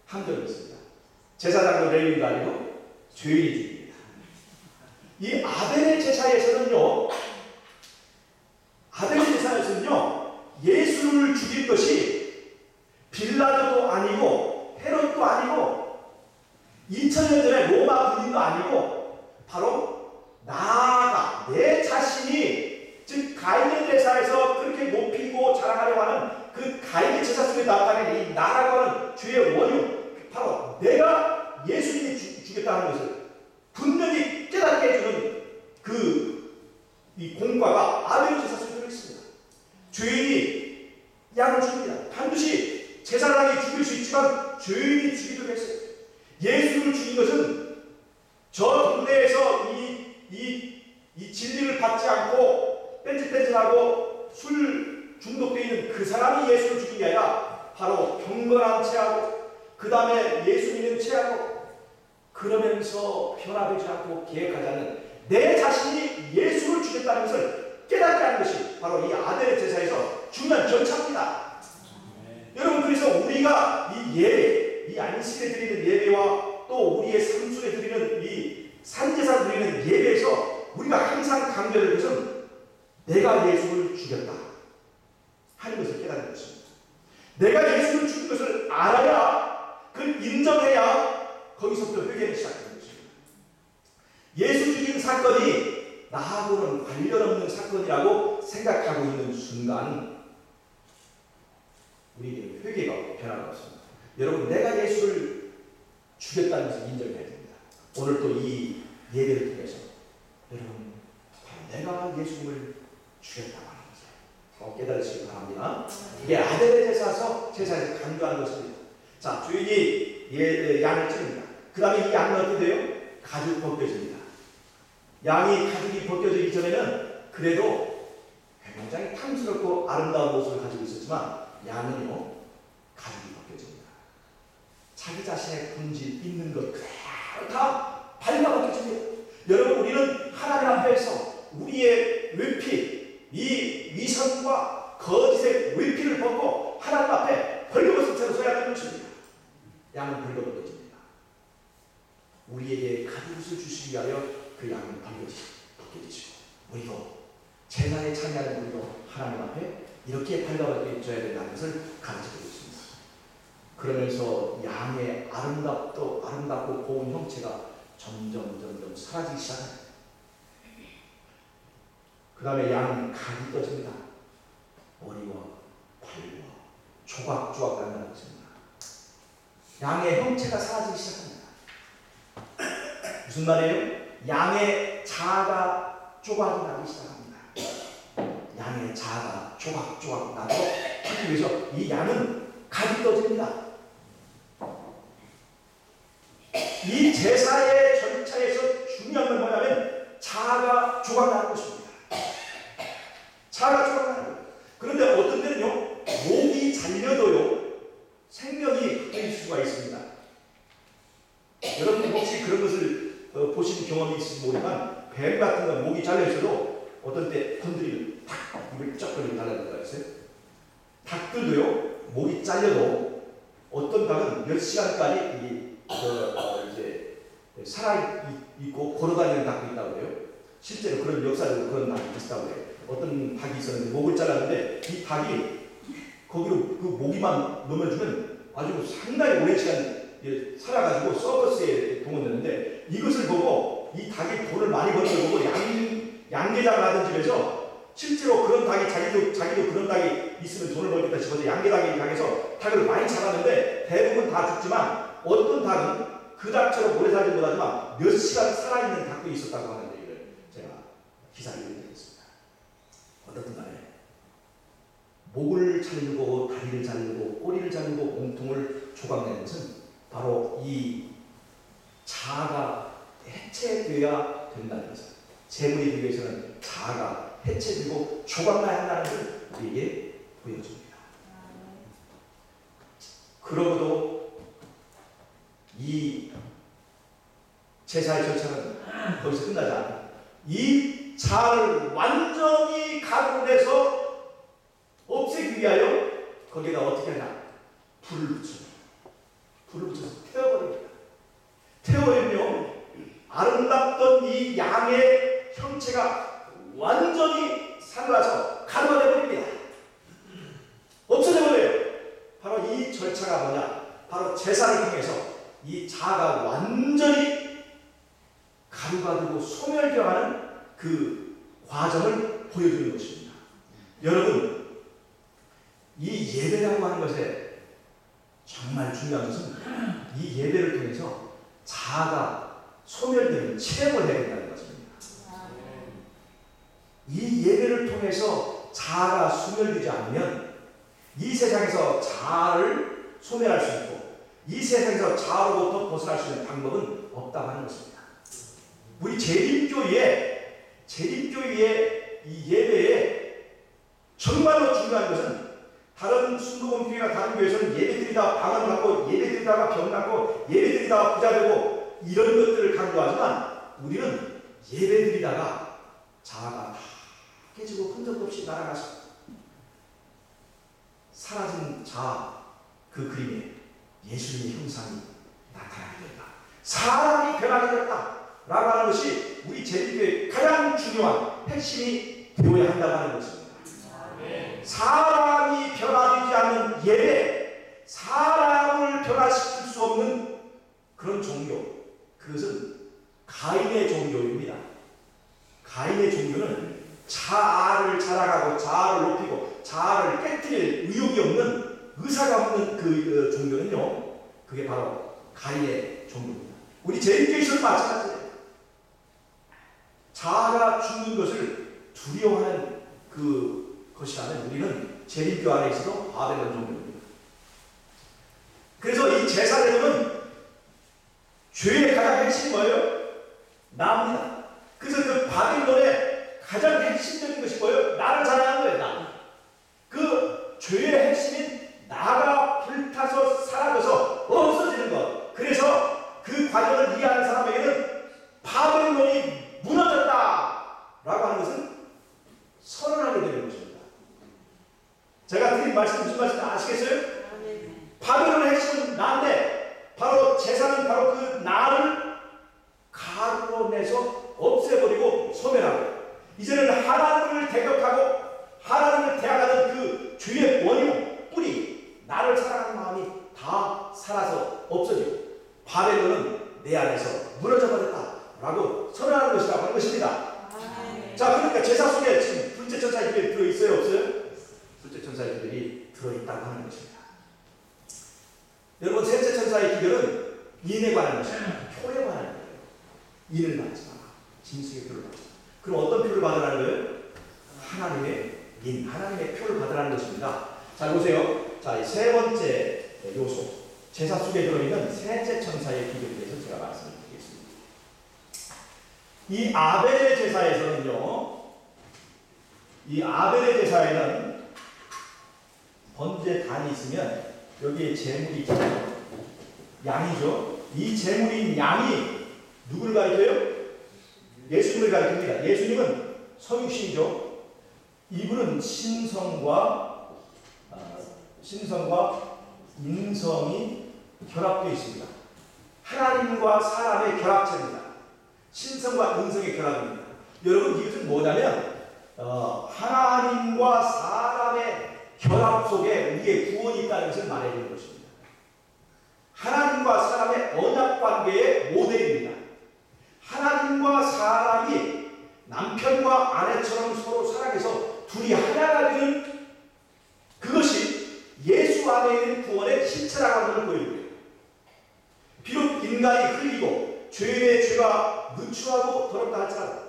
[SPEAKER 1] 함정이 있습니다. 제사장도 레위인도 아니고 죄인이 죽입니다. 이 아벨의 제사에서는요, 예수를 죽일 것이 빌라도도 아니고 헤롯도 아니고 2000년 전에 로마 군인도 아니고 바로 나아가 내 자신이 즉 가인의 제사에서 그렇게 높이고 자랑하려고 하는 그 가인의 제사 속에 나타낸 이 나라고 하는 죄의 원흉 바로 내가 예수님이 죽였다는 것을 분명히 깨닫게 해주는 이 공과가 아벨의 제사 속에 들어있습니다. 죄인이 양을 죽입니다. 반드시 제사장이 죽일 수 있지만 죄인이 죽이도록 했어요. 예수를 죽인 것은 저 동네에서 이 진리를 받지 않고 뺀질뺀질하고 술 중독되어 있는 그 사람이 예수를 죽인 게 아니라 바로 경건한 체하고 그 다음에 예수 믿는 체하고 그러면서 변화되지 않고 계획하지 않는 내 자신이 예수를 죽였다는 것을 깨닫게 하는 것이 바로 이 아벨의 제사에서 중요한 절차입니다. 여러분 그래서 우리가 이 예배, 이 안식에 드리는 예배와 또 우리의 삶 속에 드리는 이 산제사 드리는 예배에서 우리가 항상 강조하는 것은 내가 예수를 죽였다 하는 것을 깨닫는 것입니다. 내가 예수를 죽인 것을 알아야, 그걸 인정해야 거기서부터 회개를 시작하는 것입니다. 예수 죽인 사건이 나하고는 관련 없는 사건이라고 생각하고 있는 순간 우리에게 회개가 변화가 없습니다. 여러분, 내가 예수를 죽였다는 것을 인정해야 됩니다. 오늘 또 이 예배를 통해서 여러분, 내가 예수님을 죽였다고 하는 것을 깨달으시기 바랍니다. 이게 아벨의 제사에서 강조하는 것입니다. 자, 주인이 양을 찝니다. 그 다음에 이 양은 어떻게 돼요? 가죽 벗겨집니다. 양이 가죽이 벗겨지기 전에는 그래도 굉장히 탐스럽고 아름다운 모습을 가지고 있었지만 양은요, 가죽이 벗겨집니다. 자기 자신의 본질 있는 것 그대로 다 발가 벗겨집니다. 여러분, 우리는 하나님 앞에서 우리의 외피, 이 위선과 거짓의 외피를 벗고 하나님 앞에 벌거벗은 채로 서야 하는 것입니다. 양은 벌거벗겨집니다. 우리에게 가죽을 주시기 위하여 그 양은 벗겨지시고 우리도 제사에 참여하는 우리도 하나님 앞에 이렇게 발가벗겨져야 된다는 것을 가르치고 있습니다. 그러면서 양의 아름답고 고운 형체가 점점 사라지기 시작합니다. 그 다음에 양은 각이 떠집니다. 머리와 발과 조각조각 난다는 것입니다. 양의 형체가 사라지기 시작합니다. 무슨 말이에요? 양의 자아가 조각이 나기 시작합니다. 양의 자아가 조각조각 나고 하기 위해서 이 양은 각이 떠집니다. 이 제사의 절차에서 중요한 건 뭐냐면 자아가 조각나는 것입니다. 자아가 조각나는 거예요. 그런데 어떤 때는요, 목이 잘려도요 생명이 끊길 수가 있습니다. 여러분 혹시 그런 것을 보신 경험이 있을지 모르지만 뱀 같은 건 목이 잘려있어도 어떤 때 건드리면 탁 입을 쫙 벌리고 달라질 때가 있어요. 닭들도요, 목이 잘려도 어떤 닭은 몇 시간까지 이제 살아있고 걸어다니는 닭도 있다고 해요. 실제로 그런 역사적으로 그런 닭이 있다고 해요. 어떤 닭이 있었는데 목을 잘랐는데 이 닭이 거기로 그 모기만 넘어주면 아주 상당히 오랜 시간 살아가지고 서커스에 동원되는데, 이것을 보고 이 닭이 돈을 많이 버는 걸 보고 양계장을 하던 집에서 실제로 그런 닭이 자기도 그런 닭이 있으면 돈을 벌겠다 싶어서 양계장이 당해서 닭을 많이 잡았는데 대부분 다 죽지만 어떤 닭은 그 닭처럼 오래 살지 못하지만 몇 시간 살아있는 닭도 있었다고 하는 얘기를 제가 기사를 읽었습니다. 어떻든 간에 목을 자르고 다리를 자르고 꼬리를 자르고 몸통을 조각내는 것은 바로 이 자아가 해체되어야 된다는 것입니다. 재물이 되기 위해서는 자아가 해체되고 조각나야 한다는 것을 우리에게 보여줍니다. 그러고도 이 제사의 절차는 거기서 끝나지 않아요. 이 자아를 완전히 가공해서 없애기 위하여 거기에다 어떻게 하냐? 불을 붙여요. 불을 붙여서 태워버립니다. 태워버리면 아름답던 이 양의 형체가 완전히 사라져서 가루가 되어버립니다. 없어져 버려요. 바로 이 절차가 뭐냐? 바로 제사를 통해서 이 자아가 완전히 가루가 되고 소멸되어가는 그 과정을 보여주는 것입니다. 여러분, 이 예배라고 하는 것에 정말 중요한 것은 이 예배를 통해서 자아가 소멸되는 체험을 해야 된다는 것입니다. 이 예배를 통해서 자아가 소멸되지 않으면 이 세상에서 자아를 소멸할 수 있고 이 세상에서 자아로부터 벗어날 수 있는 방법은 없다고 하는 것입니다. 우리 재림교회의 이 예배에 정말로 중요한 것은 다른 순도범교회나 다른 교회에서는 예배드리다가 방언을 받고 예배드리다가 병 낫고 예배드리다가 부자 되고 이런 것들을 강조하지만 우리는 예배드리다가 자아가 다 깨지고 흔적 없이 날아가서 사라진 자아, 그 그림에 예수님의 형상이 나타나게 된다. 사람이 변하게 됐다 라고 하는 것이 우리 제일교회의 가장 중요한 핵심이 되어야 한다고 하는 것입니다. 사람이 변화되지 않는 예배, 사람을 변화시킬 수 없는 그런 종교, 그것은 가인의 종교입니다. 가인의 종교는 자아를 자랑하고 자아를 높이고 자아를 깨뜨릴 의욕이 없는, 의사가 없는 그 종교는요, 그게 바로 가인의 종교입니다. 우리 제일교회에서는 마찬가지예요. 자아가 죽는 것을 두려워하는 것이라면 우리는 제일교 안에 있어도 바벨론 종교입니다. 그래서 이 제사제도는 죄의 가장 핵심이 뭐예요? 나입니다. 그래서 그 바빌론의 가장 핵심적인 것이 뭐예요? 나를 자랑하는 거예요. 나. 그 죄의 핵심인 나가 불타서 사라져서 없어지는 것. 그래서 그 과정을 이해하는 사람에게는 바벨론이 무너졌다라고 하는 것은 선언하게 되는 것입니다. 제가 드린 말씀 무슨 말씀인지 아시겠어요? 바벨론의 핵심은 나인데 바로 제사는 바로 그 나를 가루로 내서 없애버리고 소멸하고, 이제는 하나님을 대적하고 하나님을 대항하는 그 죄의 원인, 뿌리, 나를 사랑하는 마음이 다 살아서 없어지고 바벨론은 내 안에서 무너져 버렸다라고 선언하는 것이라고 하는 것입니다. 자, 그러니까 제사 속에 지금 둘째 천사의 기별이 들어있어요, 없어요? 둘째 천사의 기별이 들어있다고 하는 것입니다. 여러분, 셋째 천사의 기별은 인에 관한 것입니다. 표에 관한 거예요. 인을 받지 마라. 짐승의 표를 받지 마라. 그럼 어떤 표를 받으라는 거예요? 하나님의 인, 하나님의 표를 받으라는 것입니다. 자, 보세요. 자, 이 세 번째 요소, 제사 속에 들어있는 셋째 천사의 기별에 대해서 제가 말씀을 드리겠습니다. 이 아벨의 제사에서는요, 이 아벨의 제사에는 번제 단이 있으면 여기에 제물이 있잖아요. 양이죠. 이 제물인 양이 누구를 가리켜요? 예수님을 가리킵니다. 예수님은 성육신이죠. 이분은 신성과 인성이 결합되어 있습니다. 하나님과 사람의 결합체입니다. 신성과 인성의 결합입니다. 여러분, 이것은 뭐냐면 하나님과 사람의 결합 속에 우리의 구원이 있다는 것을 말해주는 것입니다. 하나님과 사람의 언약 관계의 모델입니다. 하나님과 사람이 남편과 아내처럼 서로 사랑해서 둘이 하나가 되는 그것이 예수 안에 있는 구원의 실체라고 하는 것을 보여줍니다. 비록 인간이 흘리고 죄의 죄가 누추하고 더럽다 할지라도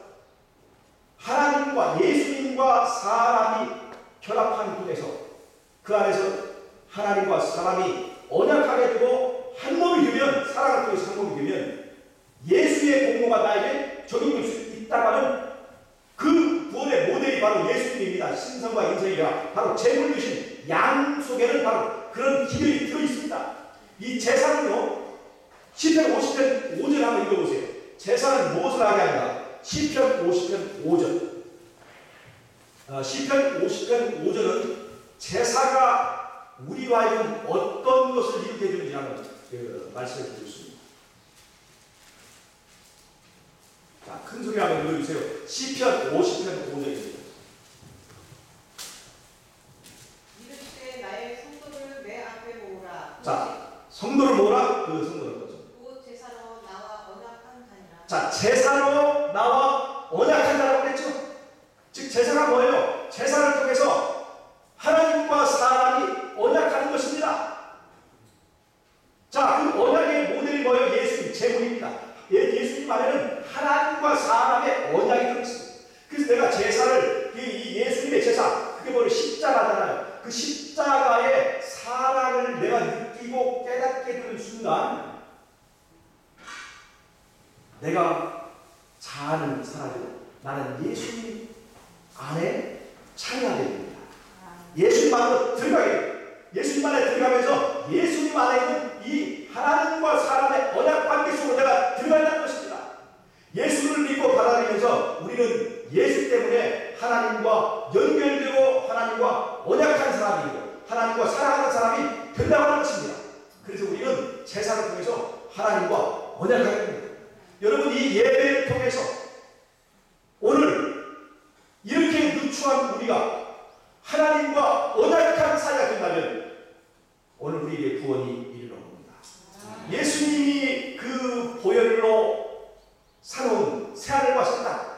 [SPEAKER 1] 하나님과 예수님과 사람이 결합한 곳에서 그 안에서 하나님과 사람이 언약하게 되고 한 몸이 되면, 사랑을 통해서 한 몸이 되면 예수의 공로가 나에게 적용될 수 있다고 하는 그 구원의 모델이 바로 예수님입니다. 신성과 인성이라 바로 제물 주신 양 속에는 바로 그런 기별이 들어있습니다. 이 제사는요, 시편 50편 5절 한번 읽어보세요. 제사는 무엇을 하게 하는가? 시편 50편 5절. 시편 50편 5절은 제사가 우리로 하여금 어떤 것을 이루게 되는지 하는 말씀을 드리고 있습니다. 자, 큰 소리 한번 읽어주세요. 시편 50편 5절입니다.
[SPEAKER 3] 이르시되 나의 성도를 내 앞에 모으라.
[SPEAKER 1] 자, 성도를 모으라. 그 성도는 어떠죠?
[SPEAKER 3] 곧 제사로 나와 언약한 자니라.
[SPEAKER 1] 자, 제사로 나와 언약한 자라고 했죠. 즉 제사가 뭐예요? 제사를 통해서 하나님과 사람이 언약하는 것입니다. 자, 그 언약의 모델이 뭐예요? 예수님, 제물입니다. 예수님 안에는 하나님과 사람의 언약이 들어있습니다. 그래서 내가 제사를, 이 예수님의 제사, 그게 뭐예요? 십자가잖아요. 그 십자가의 사랑을 내가 느끼고 깨닫게 되는 순간 내가 자아는 사라지고 나는 예수님 안에 참여하게 됩니다. 예수님 안으로 들어가게 됩니다. 예수님 안에 들어가면서 예수님 안에 있는 이 하나님과 사람의 언약 관계 속으로 내가 들어간다는 것입니다. 예수를 믿고 받아들이면서 우리는 예수 때문에 하나님과 연결되고 하나님과 언약한 사람이고 하나님과 사랑하는 사람이 된다고 하는 것입니다. 그래서 우리는 제사를 통해서 하나님과 언약하게 됩니다. 여러분, 이 예배를 통해서 오늘 이렇게 누추한 우리가 하나님과 언약한 사이가 된다면 오늘 우리에게 구원이 이르러 옵니다. 예수님이 그 보혈로 사놓은 새하늘과 새 땅,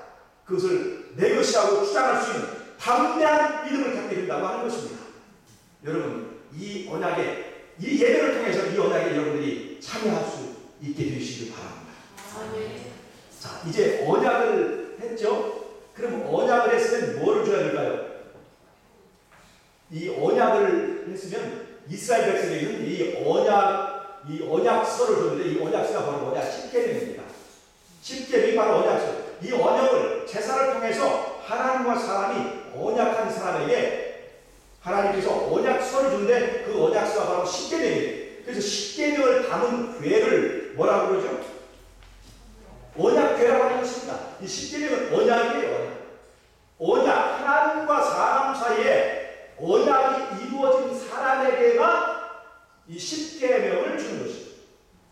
[SPEAKER 1] 그것을 내 것이라고 주장할 수 있는 담대한 믿음을 갖게 된다고 하는 것입니다. 여러분, 이 언약에, 이 예배를 통해서 이 언약에 여러분들이 참여할 수 있게 되시길 바랍니다. 자, 이제 언약을 했죠? 그럼 언약을 했으면 뭐를 줘야 될까요? 이 언약을 했으면 이스라엘 백성에게는 이 언약서를 줬는데, 이 언약서가 바로 뭐냐? 십계명입니다. 십계명이 바로 언약서. 이 언약을 제사를 통해서 하나님과 사람이 언약한 사람에게 하나님께서 언약서를 주는데, 그 언약서가 바로 십계명이에요. 그래서 십계명을 담은 괴를 뭐라고 그러죠? 언약궤라고 하는 것입니다. 이 십계명은 언약이에요. 언약, 하나님과 사람 사이에 언약이 이루어진 사람에게만 이 십계명을 주는 것입니다.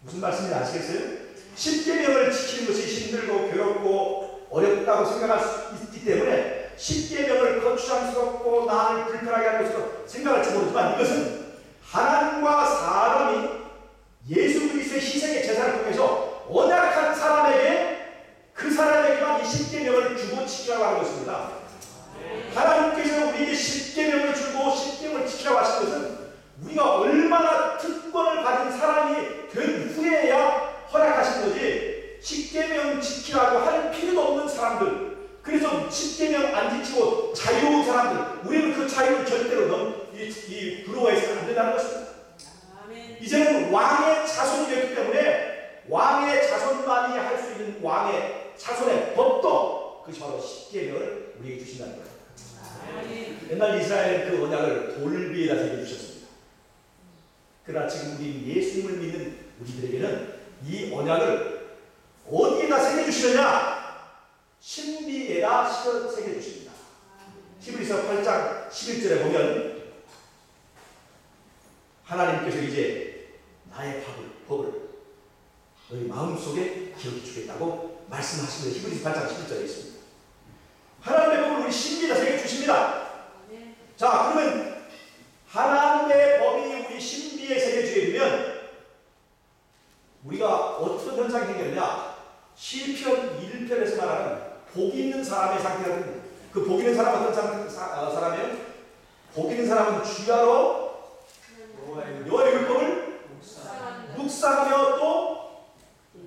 [SPEAKER 1] 무슨 말씀인지 아시겠어요? 십계명을 지키는 것이 힘들고 괴롭고 어렵다고 생각할 수 있기 때문에 십계명을 거추장스럽고 나를 불편하게 하는 것으로 생각할지 모르지만, 이것은 하나님과 사람이 예수 그리스도의 희생의 제사를 통해서 언약한 사람에게, 그 사람에게만 이 십계명을 주고 지키라고 하는 것입니다. 하나님께서 우리에게 십계명을 주고 십계명을 지키라고 하신 것은 우리가 얼마나 특권을 가진 사람이 된 후에야 허락하신 거지, 십계명 지키라고 할 필요도 없는 사람들, 그래서 십계명 안 지키고 자유로운 사람들, 우리는 그 자유를 절대로 부러워해서는 안 된다는 것입니다. 이제는 왕의 자손이 되기 때문에 왕의 자손만이 할 수 있는 왕의 자손의 법도, 그것이 바로 십계명을 우리에게 주신다는 거예요. 옛날 이스라엘은 그 언약을 돌비에다 새겨주셨습니다. 그러나 지금 우리 예수님을 믿는 우리들에게는 이 언약을 어디에다 새겨주시느냐? 신비에다 새겨주십니다. 히브리서 8장 11절에 보면 하나님께서 이제 나의 법을 너희 마음속에 기록해 주겠다고 말씀하신 게 히브리서 8장 11절에 있습니다. 하나님의 법을 우리 신비에다 새겨주십니다. 자, 그러면 하나님의 법이 우리 신비에 새겨지게 되면 우리가 어떤 현상이 생기느냐? 시편 1편에서 말하는 복 있는 사람의 상태가 됩니다. 그 복 있는 사람은 어떤 사람이에요? 복 있는 사람은 주야로 여호와의 율법을 묵상하며 또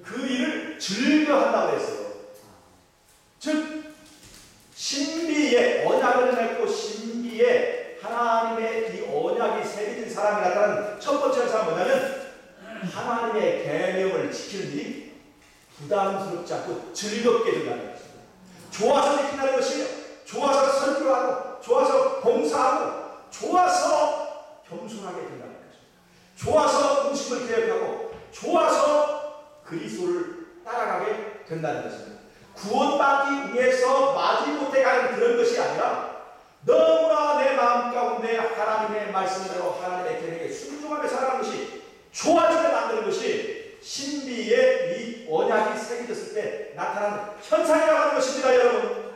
[SPEAKER 1] 그 일을 즐겨한다고 했어요. 즉 신비에 언약을 맺고 신비에 하나님의 이 언약이 새겨진 사람이 나타나는 첫 번째 현상은 뭐냐면, 하나님의 계명을 지키는 일이 부담스럽지 않고 즐겁게 된다는 것입니다. 좋아서 지킨다는 것이에요. 좋아서 설교하고, 좋아서 봉사하고, 좋아서 겸손하게 된다는 것입니다. 좋아서 음식을 계획하고, 좋아서 그리스도를 따라가게 된다는 것입니다. 구원받기 위해서 마지못해 가는 그런 것이 아니라 너무나 내 마음 가운데 하나님의 말씀대로 하나님의 계명에 순종하며 살아가는 것이 좋아지게 만드는 것이 신비의 이 언약이 새겨졌을 때 나타나는 현상이라고 하는 것입니다, 여러분.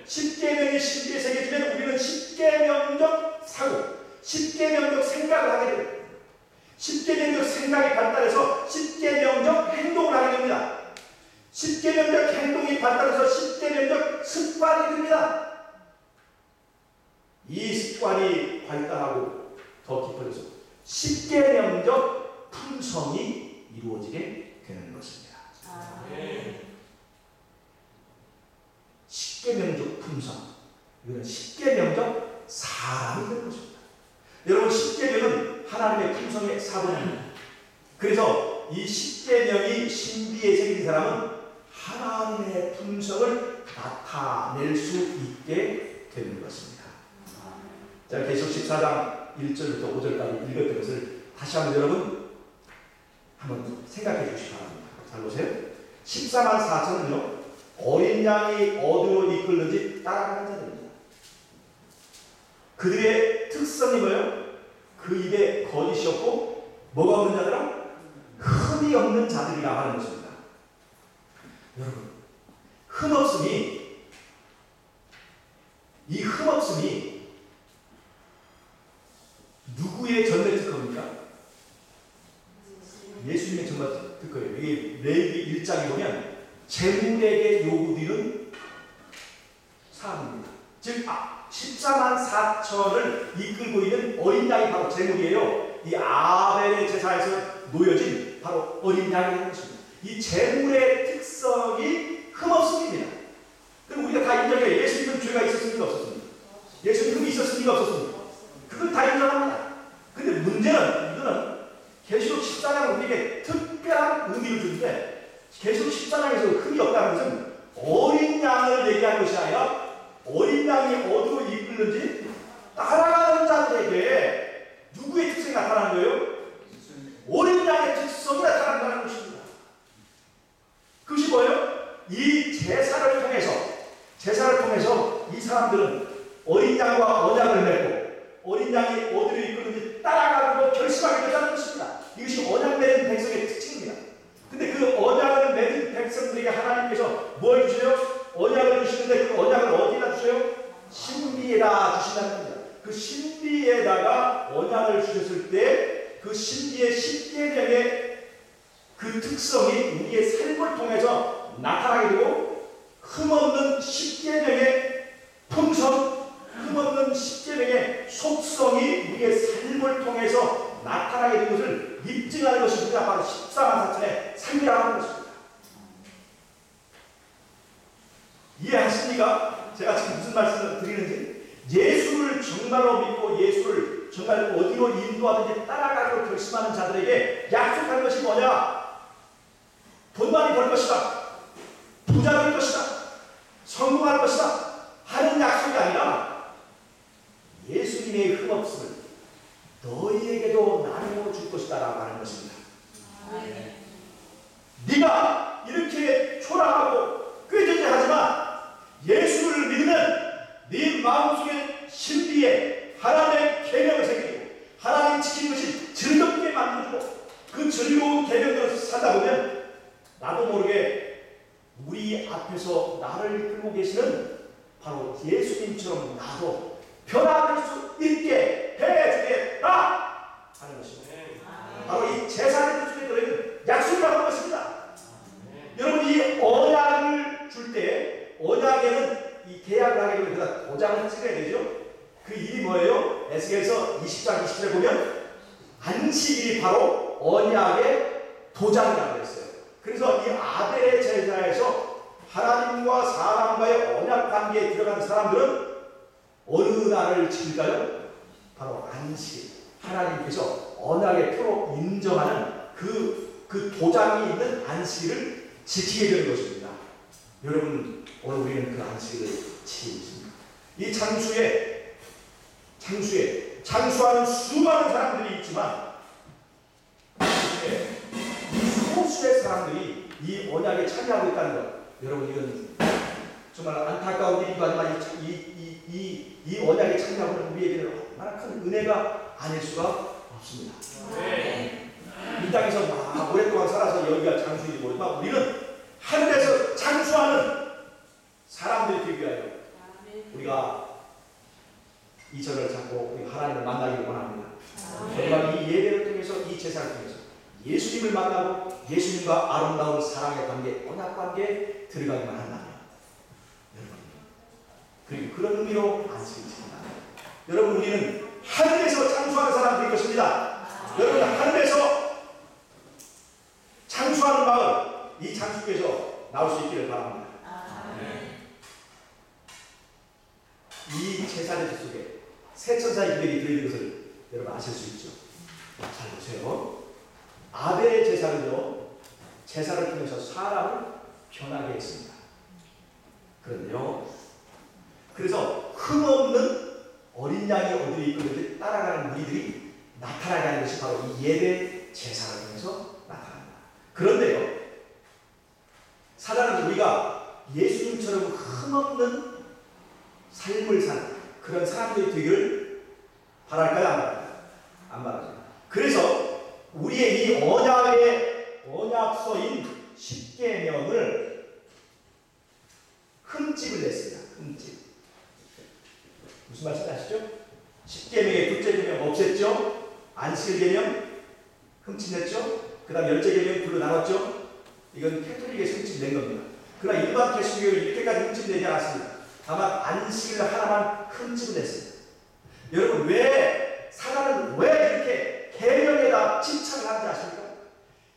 [SPEAKER 1] 십계명이 신비에 새겨지면 우리는 십계명적 사고, 십계명적 생각을 하게 됩니다. 십계명적 생각이 발달해서 십계명적 행동을 하게 됩니다. 십계명적 행동이 발달해서 십계명적 습관이 됩니다. 이 습관이 발달하고 더 깊어져서 십계명적 품성이 이루어지게 되는 것입니다. 십계명적 품성, 이거는 십계명적 사람이 되는 것입니다. 여러분, 십계명은 하나님의 품성의 사본입니다. 그래서 이 십계명이 신비에 새긴 사람은 하나님의 품성을 나타낼 수 있게 되는 것입니다. 자, 계시록 14장 1절부터 5절까지 읽었던 것을 다시 한번 여러분 한번 생각해 주시기 바랍니다. 잘 보세요. 14만 4천은요, 어린 양이 어디로 이끌는지 따라가는 자들입니다. 그들의 특성이 뭐예요? 그 입에 거짓이 없고 뭐가 없는 자들아? 흠이 없는 자들이라 하는 것입니다. 여러분, 이 흠없음이 누구의 전매 특허입니까? 예수님의 전매 특허예요. 이게 레위기 1장에 보면 재물에게 요구되는 사람입니다. 즉 14만 4천을 이끌고 있는 어린 양이 바로 재물이에요. 이 아벨의 제사에서 놓여진 바로 어린 양이라는 것입니다. 이 재물의 특성이 흠없음입니다. 그럼 우리가 다 인정해요. 예수님은 죄가 있었습니까? 없었습니까? 예수님 흠이 있었습니까? 없었습니까? 그건 다 인정합니다. 근데 문제는 이거는 계시록 14장은 우리에게 특별한 의미를 주는데 계시록 14장에서 흠이 없다는 것은 어린 양을 얘기하는 것이 아니라 어린 양이 어디로 이끌는지 따라가는 자들에게 누구의 특성이 나타나는 거예요? 어린 양의 특성이 나타난다는 것입니다. 그것이 뭐예요? 이 제사를 통해서 이 사람들은 어린 양과 언약을 맺고 어린 양이 어디로 이끌는지 따라가고 결심하게 된다는 것입니다. 이것이 언약 맺은 백성의 특징입니다. 근데 그 언약을 맺은 백성들에게 하나님께서 뭘 주세요? 언약을 주시는데 그 언약을 어디다 주세요? 신비에다 주신다는 겁니다. 그 신비에다가 언약을 주셨을 때 그 신비의 십계명의 그 특성이 우리의 삶을 통해서 나타나게 되고 흠없는 십계명의 품성, 흠없는 십계명의 속성이 우리의 삶을 통해서 나타나게 된 것을 입증하는 것이 우리가 바로 14만 4천의 삶이라고 하는 것입니다. 이해하십니까? 제가 지금 무슨 말씀을 드리는지. 예수를 정말로 믿고 예수를 정말 어디로 인도하든지 따라가기로 결심하는 자들에게 약속하는 것이 뭐냐? 돈 많이 벌 것이다, 부자 될 것이다, 성공할 것이다 하는 약속이 아니라 예수님의 흠없음을 너희에게도 나누어 줄 것이다 라고 하는 것입니다. 네가 이렇게 초라하고 꾀전제하지만 예수를 믿으면 네 마음속에 신비에 하나님의 계명을 새기고 하나님 지키는 것이 즐겁게 만들고 그 즐거운 계명대로 살다 보면 나도 모르게 우리 앞에서 나를 이끌고 계시는 바로 예수님처럼 나도 변화될 수 있게 해주겠다 하는 것입니다. 바로 이 제사의 속에 들어있는 약속이라고 하는 것입니다. 여러분, 이 언약을 줄 때 언약에는 이 계약을 하게 되면 그다 도장을 찍어야 되죠. 그 일이 뭐예요? 에스겔서 20장 20절에 보면 안식일이 바로 언약의 도장이라고 했어요. 그래서 이 아벨의 제사에서 하나님과 사람과의 언약 관계에 들어가는 사람들은 어느 날을 지킬까요? 바로 안식일. 하나님께서 언약의 표로 인정하는 그 도장이 있는 안식일을 지키게 되는 것입니다. 여러분, 오늘 우리는 그 안식일을 지키고 있습니다. 이 장수하는 수많은 사람들이 있지만 이 소수의 사람들이 이 언약에 참여하고 있다는 것, 여러분, 이건 정말 안타까운 일이기도 하지만 이 언약에 참여하는 우리에게는 얼마나 큰 은혜가 아닐 수가 없습니다. 이 땅에서 막 오랫동안 살아서 여기가 장수인지 모르지만 우리는 하늘에서 장수하는 사람들이 되기 위하여 우리가 이 절을 잡고 우리 하나님을 만나기를 원합니다. 정말 이 예배를 통해서, 이 제사를 통해서 예수님을 만나고 예수님과 아름다운 사랑의 관계, 언약 관계에 들어가기만 한다면 여러분, 그리고 그런 의미로 안식을 지킨다. 여러분, 우리는 하늘에서 장수하는 사람들일 것입니다. 여러분, 하늘에서 장수하는 마을, 이 장수께서 나올 수 있기를 바랍니다. 이 제사의 속에 새 천사의 기별이 들어있는 것을 여러분 아실 수 있죠. 잘 보세요. 아벨의 제사는요, 제사를 통해서 사람을 변하게 했습니다. 그런데요, 그래서 흠없는 어린 양이 어디로 이끌는지 따라가는 무리들이 나타나게 하는 것이 바로 이 예배 제사를 통해서 나타납니다. 그런데요, 사단은 우리가 예수님처럼 흠없는 삶을 사는 그런 사람들이 되기를 바랄까요? 안 바랄까요? 안 말하죠. 그래서 우리의 이 언약서인 십계명을 흠집을 냈습니다. 흠집. 무슨 말씀인지 아시죠? 십계명의 둘째 계명 없앴죠. 안식일 계명 흠집냈죠. 그 다음 열째 계명 둘로 나눴죠. 이건 캐톨릭에서 흠집낸 겁니다. 그러나 일반 개신교는 이렇게까지 흠집내지 않았습니다. 다만 안식일 하나만 흠집을 냈습니다. 여러분, 사단은 왜 이렇게 계명에다 집착을 하는지 아십니까?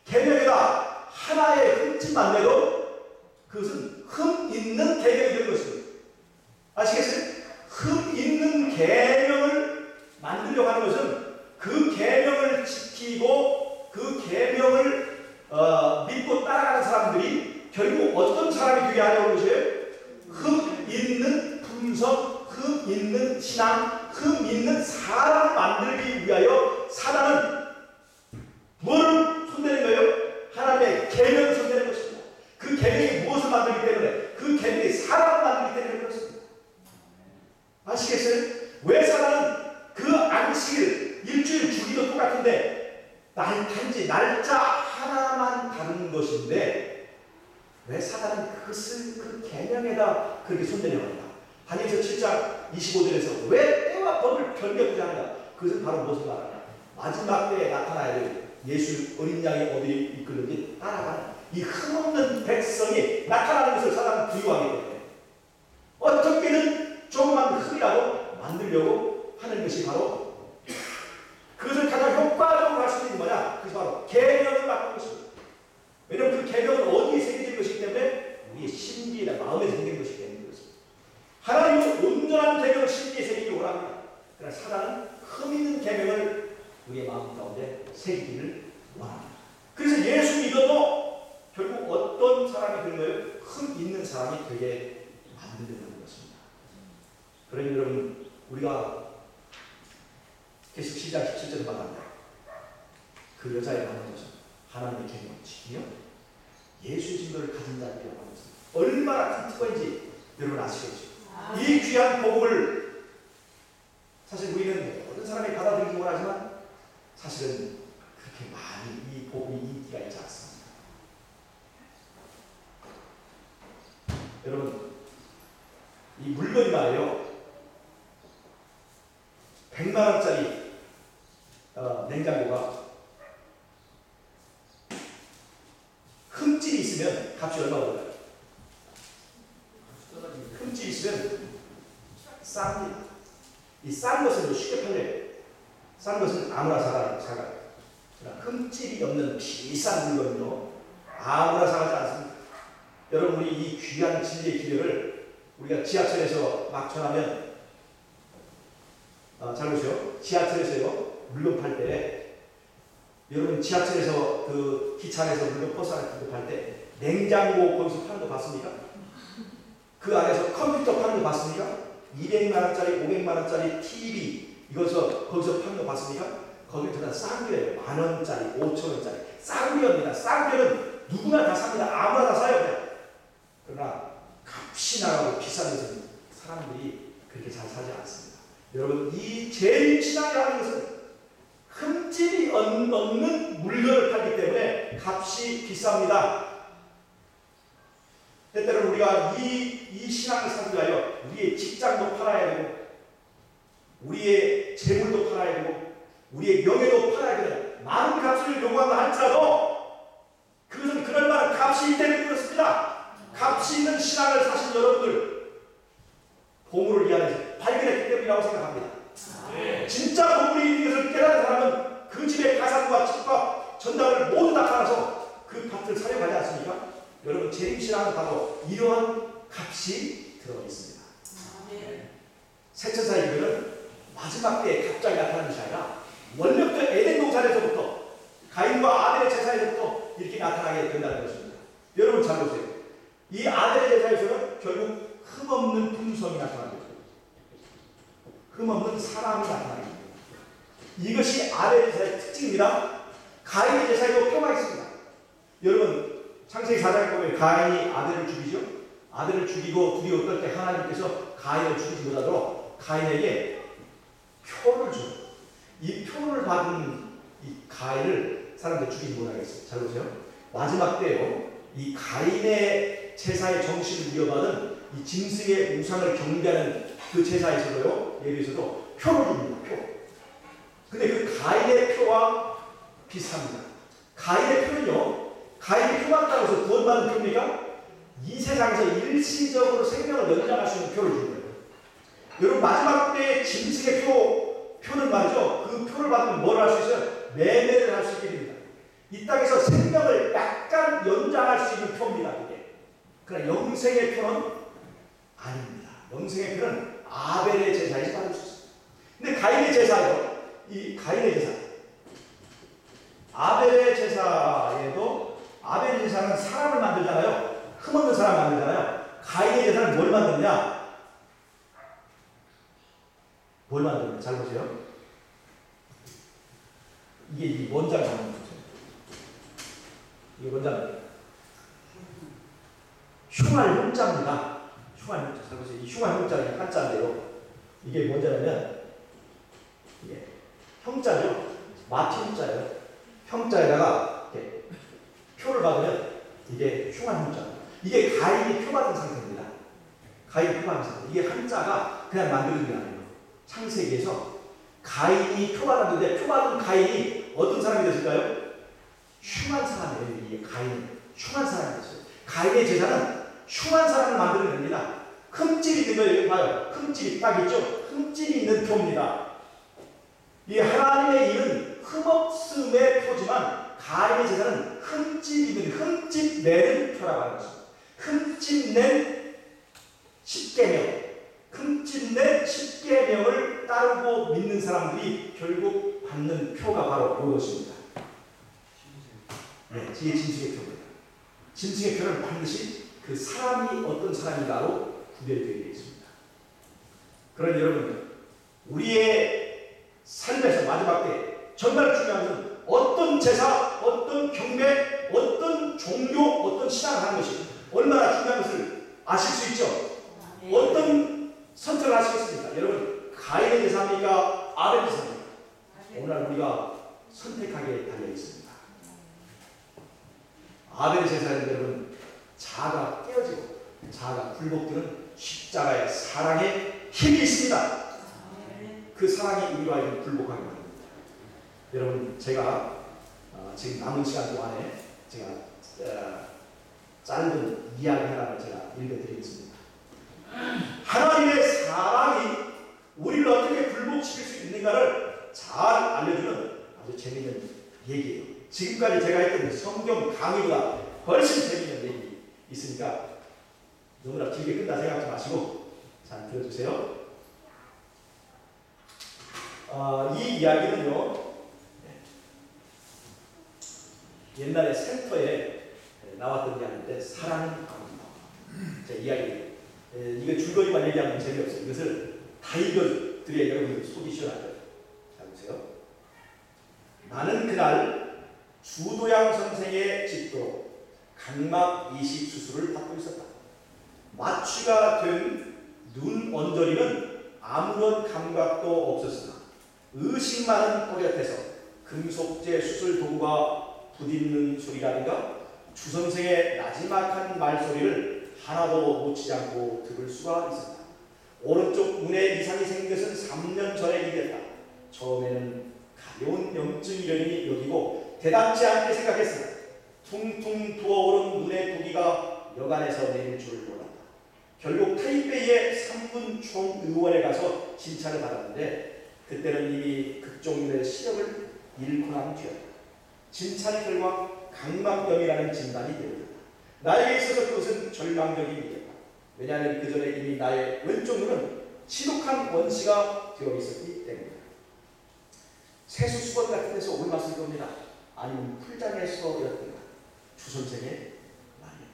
[SPEAKER 1] 계명에다 하나의 흠집만 내도 그것은 흠 있는 계명이 되는 것입니다. 아시겠어요? 흠 있는 계명을 만들려고 하는 것은 그 계명을 지키고 그 계명을 믿고 따라가는 사람들이 결국 어떤 사람이 되게 하려는 것이에요? 흠 있는 품성, 흠 있는 신앙, 흠 있는 사람을 만들기 위하여 사단은 뭐를 손대는 거예요? 하나님의 계명을 손대는 것입니다. 그 계명이 무엇을 만들기 때문에? 그 계명이 사람을 만들기 때문에 그렇습니다. 아시겠어요? 왜 사단은 그 안식일 일주일 주기도 똑같은데 단지 날짜 하나만 다른 것인데 왜 사단은 그것을 그 계명에다 그렇게 손대려고 합니다. 다니엘서 7장 25절에서 왜 때와 법을 변경하지 하는가? 그것은 바로 무엇을 말하냐? 마지막 때에 나타나야 될 예수 어린 양이 어디에 이끌는지 따라가는 이 흠없는 백성이 나타나는 것을 사단은 두려워하기 때문에 어떻게든 조그만 흠이라도 만들려고 하는 것이 바로 그것을 가장 효과적으로 할 수 있는 뭐냐? 그것이 바로 계명을 바꾸는 것입니다. 왜냐하면 그 계명은 어디에 새겨진 것이기 때문에 우리의 심기나 마음에 새긴 것이기 때문에 그렇습니다. 하나님은 온전한 계명을 심기에 새기기 원합니다. 그러나 사단은 흠 있는 계명을 우리의 마음 가운데 새기기를 원합니다. 그래서 예수 믿어도 결국 어떤 사람이 되는 거예요? 흠 있는 사람이 되게 만드는 것입니다. 그러니 여러분, 우리가 계속 10장 17절을 만납니다. 그 여자의 만난 것은 하나님의 계명을 지키며 예수의 증거를 가진 자들이라고 하는 것은 얼마나 큰 특권인지 여러분 아시겠죠? 이 귀한 복음을 사실 우리는 모든 사람이 받아들이기 원하지만 사실은 그렇게 많이 이 복음이 인기가 있지 않습니다. 여러분, 이 물건이 말이에요. 100만원짜리 냉장고가 흠집이 있으면 값이 얼마 올라요? 흠집이 있으면 쌉니다. 이 싼 것은 쉽게 팔려요. 싼 것은 아무나 사가요. 흠집이 없는 비싼 물건은요, 아무나 사가지 않습니다. 여러분, 우리 이 귀한 진리의 기별을 우리가 지하철에서 막 전하면 잘 보세요. 지하철에서요, 물건 팔 때, 여러분 지하철에서 그 기차 안에서 물건 버스 안에서 팔 때 냉장고 거기서 파는 거 봤습니까? 그 안에서 컴퓨터 파는 거 봤습니까? 200만원짜리, 500만원짜리 TV 이것을 거기서 파는 거 봤습니까? 거기는 더 싼 거예요. 만원짜리, 5천원짜리 싼 거입니다. 싼 거는 누구나 다 삽니다. 아무나 다 사요. 그냥. 그러나 값이 나가고 비싼 것은 사람들이 그렇게 잘 사지 않습니다. 여러분, 이 제일 신앙이라는 것은 흠집이 없는 물건을 팔기 때문에 값이 비쌉니다. 때때로는 우리가 이 신앙을 살기 위하여 우리의 직장도 팔아야 되고 우리의 재물도 팔아야 되고 우리의 명예도 팔아야 되는 많은 값을 요구한다 할지라도 그것은 그럴 만한 값이 있기 때문에 그렇습니다. 값이 있는 신앙을 사신 여러분들 보물을 이 안에서 발견했기 때문이라고 생각합니다. 진짜 보물이 있는 것을 깨달은 사람은 그 집의 가산과 집과 전당을 모두 다 팔아서 그 값을 사려가지 않습니까? 여러분, 재림신앙은 바로 이러한 값이 들어가 있습니다. 새천사의 기별은 마지막 때에 갑자기 나타나는 것이 아니라 원래부터 에덴 동산에서부터 가인과 아벨의 제사에서부터 이렇게 나타나게 된다는 것입니다. 여러분 잘 보세요. 이 아벨의 제사에서는 결국 흠없는 품성이 나타납니다. 흠없는 사람이 나타납니다. 이것이 아벨의 제사의 특징입니다. 가인의 제사에도 표가 있습니다. 여러분, 창세기 4장에 보면 가인이 아벨을 죽이죠. 아벨을 죽이고 둘이 어떨 때 하나님께서 가인을 죽이지 못하도록 가인에게 표를 줘요. 이 표를 받은 이 가인을 사람들이 죽이지 못하겠어요. 잘 보세요. 마지막 때요, 이 가인의 제사의 정신을 이어받은 이 짐승의 우상을 경배하는 그 제사에서도요, 예배에서도 표를 줍니다. 표. 근데 그 가인의 표와 비슷합니다. 가인의 표는요, 가인이 표 받다고 해서 구원받는 표입니까? 이 세상에서 일시적으로 생명을 연장할 수 있는 표를 주는 거예요. 여러분, 마지막 때의 짐승의 표는 말이죠, 그 표를 받으면 뭘 할 수 있어요? 매매를 할 수 있게 됩니다. 이 땅에서 생명을 약간 연장할 수 있는 표입니다. 이게. 그러나 영생의 표는 아닙니다. 영생의 표는 아벨의 제사에서 받을 수 있습니다. 근데 가인의 제사요, 이 가인의 제사, 아벨의 제사에도, 아벨의 제사는 사람을 만들잖아요. 흠없는 사람을 만들잖아요. 가인의 제사는 뭘 만드냐? 뭘 만드냐? 잘 보세요. 이게 이 원장을 한번 보세요. 이게 원장. 흉할 흉자입니다. 흉할 흉자. 잘 보세요. 이 흉할 흉자는 한자인데요. 이게 뭔자냐면, 이게 형자죠. 마티 흉자예요. 형자에다가 이렇게 표를 받으면 이게 흉한 흉자. 이게 가인이 표 받은 상태입니다. 가인이 표 받은 상태. 이게 한자가 그냥 만드는 게 아니에요. 창세기에서 가인이 표 받았는데, 표 받은 가인이 어떤 사람이 됐을까요? 흉한 사람이에요. 이게 가인은 흉한 사람이 됐어요. 가인의 제사는 흉한 사람을 만들어냅니다. 흠집이 있는 거예요. 여기 봐요. 흠집이 딱 있죠? 흠집이 있는 표입니다. 이 하나님의 일은 흠없음의 표지만, 가인의 제사는 흠집 있는, 흠집 내는 표라고 하는 것입니다. 흠집 낸 십계명, 흠집 낸 십계명을 따르고 믿는 사람들이 결국 받는 표가 바로 이것입니다. 네, 이게 짐승의 표입니다. 짐승의 표는 반드시 그 사람이 어떤 사람인가로 구별되어 있습니다. 그러니 여러분, 우리의 삶에서 마지막 때 정말 중요한 것은 어떤 제사, 어떤 경배, 어떤 종교, 어떤 신앙을 하는 것이 얼마나 중요한 것을 아실 수 있죠. 어떤 선택을 하시겠습니까? 여러분, 가인의 제사입니까? 아벨의 제사입니까? 오늘 우리가 선택하게 달려 있습니다. 아벨의 제사는 여러분, 자아가 깨어지고 자아가 굴복되는 십자가의 사랑의 힘이 있습니다. 그 사랑이 우리와 굴복하게 합니다. 여러분, 제가 지금 남은 시간 동안에 제가 짧은 이야기 하나를 제가 읽어드리겠습니다. 하나님의 사랑이 우리를 어떻게 굴복시킬 수 있는가를 잘 알려주는 아주 재미있는 얘기예요. 지금까지 제가 했던 성경 강의보다 훨씬 재미있는 얘기 있으니까 너무나 길게 끝나 생각하지 마시고 잘 들어주세요. 이 이야기는요, 옛날에 센터에 나왔던 이야기인데, 사랑은 아름다워. 제 이야기, 이거 줄거리만 얘기하면 재미없어요. 이것을 다 읽어드려야 여러분들 속이 시원하죠. 잘 보세요. 나는 그날 주도양 선생의 집도 각막 이식 수술을 받고 있었다. 마취가 된 눈 언저리는 아무런 감각도 없었으나 의식 많은 꼬리앞에서 금속제 수술 도구가 부딪는 소리라든가 주 선생의 나지막한 말소리를 하나도 놓치지 않고 들을 수가 있었다. 오른쪽 눈에 이상이 생긴 것은 3년 전의 일이었다. 처음에는 가벼운 염증이려니 여기고 대담지 않게 생각했으나 퉁퉁 부어오른 눈의 두기가 여간에서 내릴 줄을 몰랐다. 결국 타이베이의 3군 총의원에 가서 진찰을 받았는데 그때는 이미 극종인의 시력을 잃고 난 뒤였다. 진찰 결과 각막염이라는 진단이 되어졌다. 나에게 있어서 그것은 절망적인 일이었다. 왜냐하면 그 전에 이미 나의 왼쪽 눈은 지독한 원시가 되어 있었기 때문이다. 세수 수건 같은 데서 올랐을 겁니다. 아니면 풀장에서였던가. 주선생의 말이었다.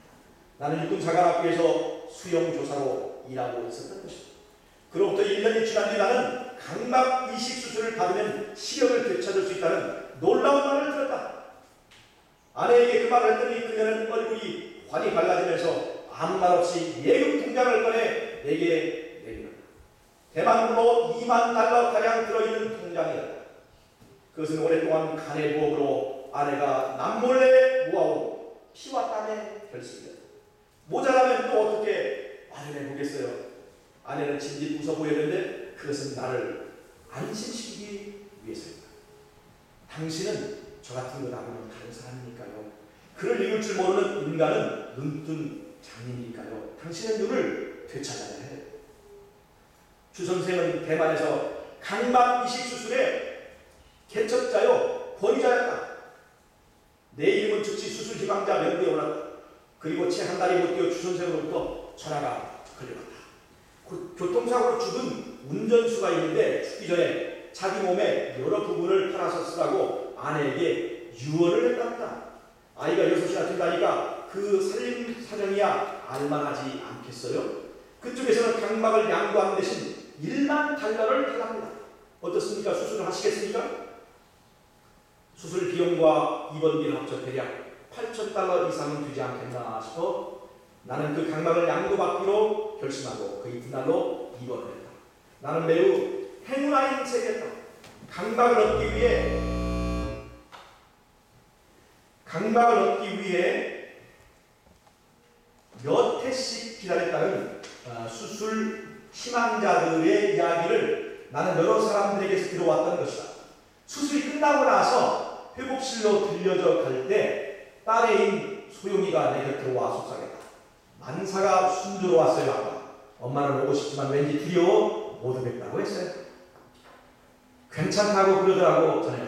[SPEAKER 1] 나는 육군사관학교에서 수영조사로 일하고 있었던 것이다. 그로부터 1년이 지난 뒤 나는 각막 이식 수술을 받으면 시력을 되찾을 수 있다는 놀라운 말을 들었다. 아내에게 그 말을 했더니 그녀는 얼굴이 환히 밝아지면서 아무 말 없이 예금 통장을 꺼내 내게 내밀었다. 대만으로 $20,000가량 들어있는 통장이었다. 그것은 오랫동안 간의 부업으로 아내가 남몰래 모아온 피와 땀의 결실이었다. 모자라면 또 어떻게 마련해 보겠어요? 아내는 진지 웃어 보였는데 그것은 나를 안심시키기 위해서입니다. 당신은 저 같은 거 나고는 다른 사람이니까요. 글을 읽을 줄 모르는 인간은 눈뜬 장님이니까요. 당신의 눈을 되찾아야 해요. 주 선생은 대만에서 각막 이식 수술의 개척자요 권위자였다. 내 이름은 즉시 수술 희망자 명부에 올랐다. 그리고 채 한 달이 못 뛰어 주 선생으로부터 전화가 걸려갔다. 교통사고로 죽은 운전수가 있는데 죽기 전에 자기 몸의 여러 부분을 팔아서 쓰라고 아내에게 유언을 했답니다. 아이가 6이나 된다니까 그 살림 사정이야 알만하지 않겠어요? 그쪽에서는 각막을 양도하는 대신 1만 달러를 달랍니다. 어떻습니까? 수술을 하시겠습니까? 수술 비용과 입원비를 합쳐 대략 8,000달러 이상은 되지 않겠나 싶어 나는 그 각막을 양도받기로 결심하고 그 이튿날로 입원을 했다. 나는 매우 행운아인 셈이었다. 각막을 얻기 위해 몇 해씩 기다렸다는 수술 희망자들의 이야기를 나는 여러 사람들에게서 들어왔던 것이다. 수술이 끝나고 나서 회복실로 들려져 갈 때 딸애인 소용이가 내 곁으로 와 속삭였다. 만사가 순조로웠어요. 아빠. 엄마는 오고 싶지만 왠지 두려워 못 오겠다고 했어요. 괜찮다고 그러더라고. 전에가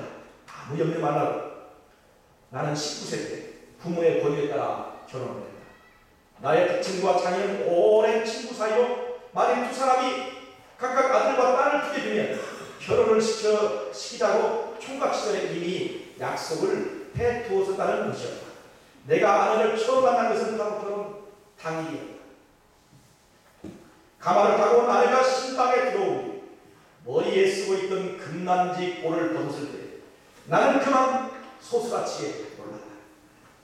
[SPEAKER 1] 아무 염려 말라고. 나는 19세 때 부모의 권유에 따라 결혼을 했다. 나의 특친과 장인은 오랜 친구 사이로 만일 두 사람이 각각 아들과 딸을 두게 되면 결혼을 시키자고 총각 시절에 이미 약속을 해두었었다는 것이었다. 내가 아내를 처음 만난 것은 바로 결혼 당일이었다. 가마를 타고 온 아내가 신방에 들어오니 머리에 쓰고 있던 금난지 꼴을 벗었을 때 나는 그만 소스라치게 놀랐다.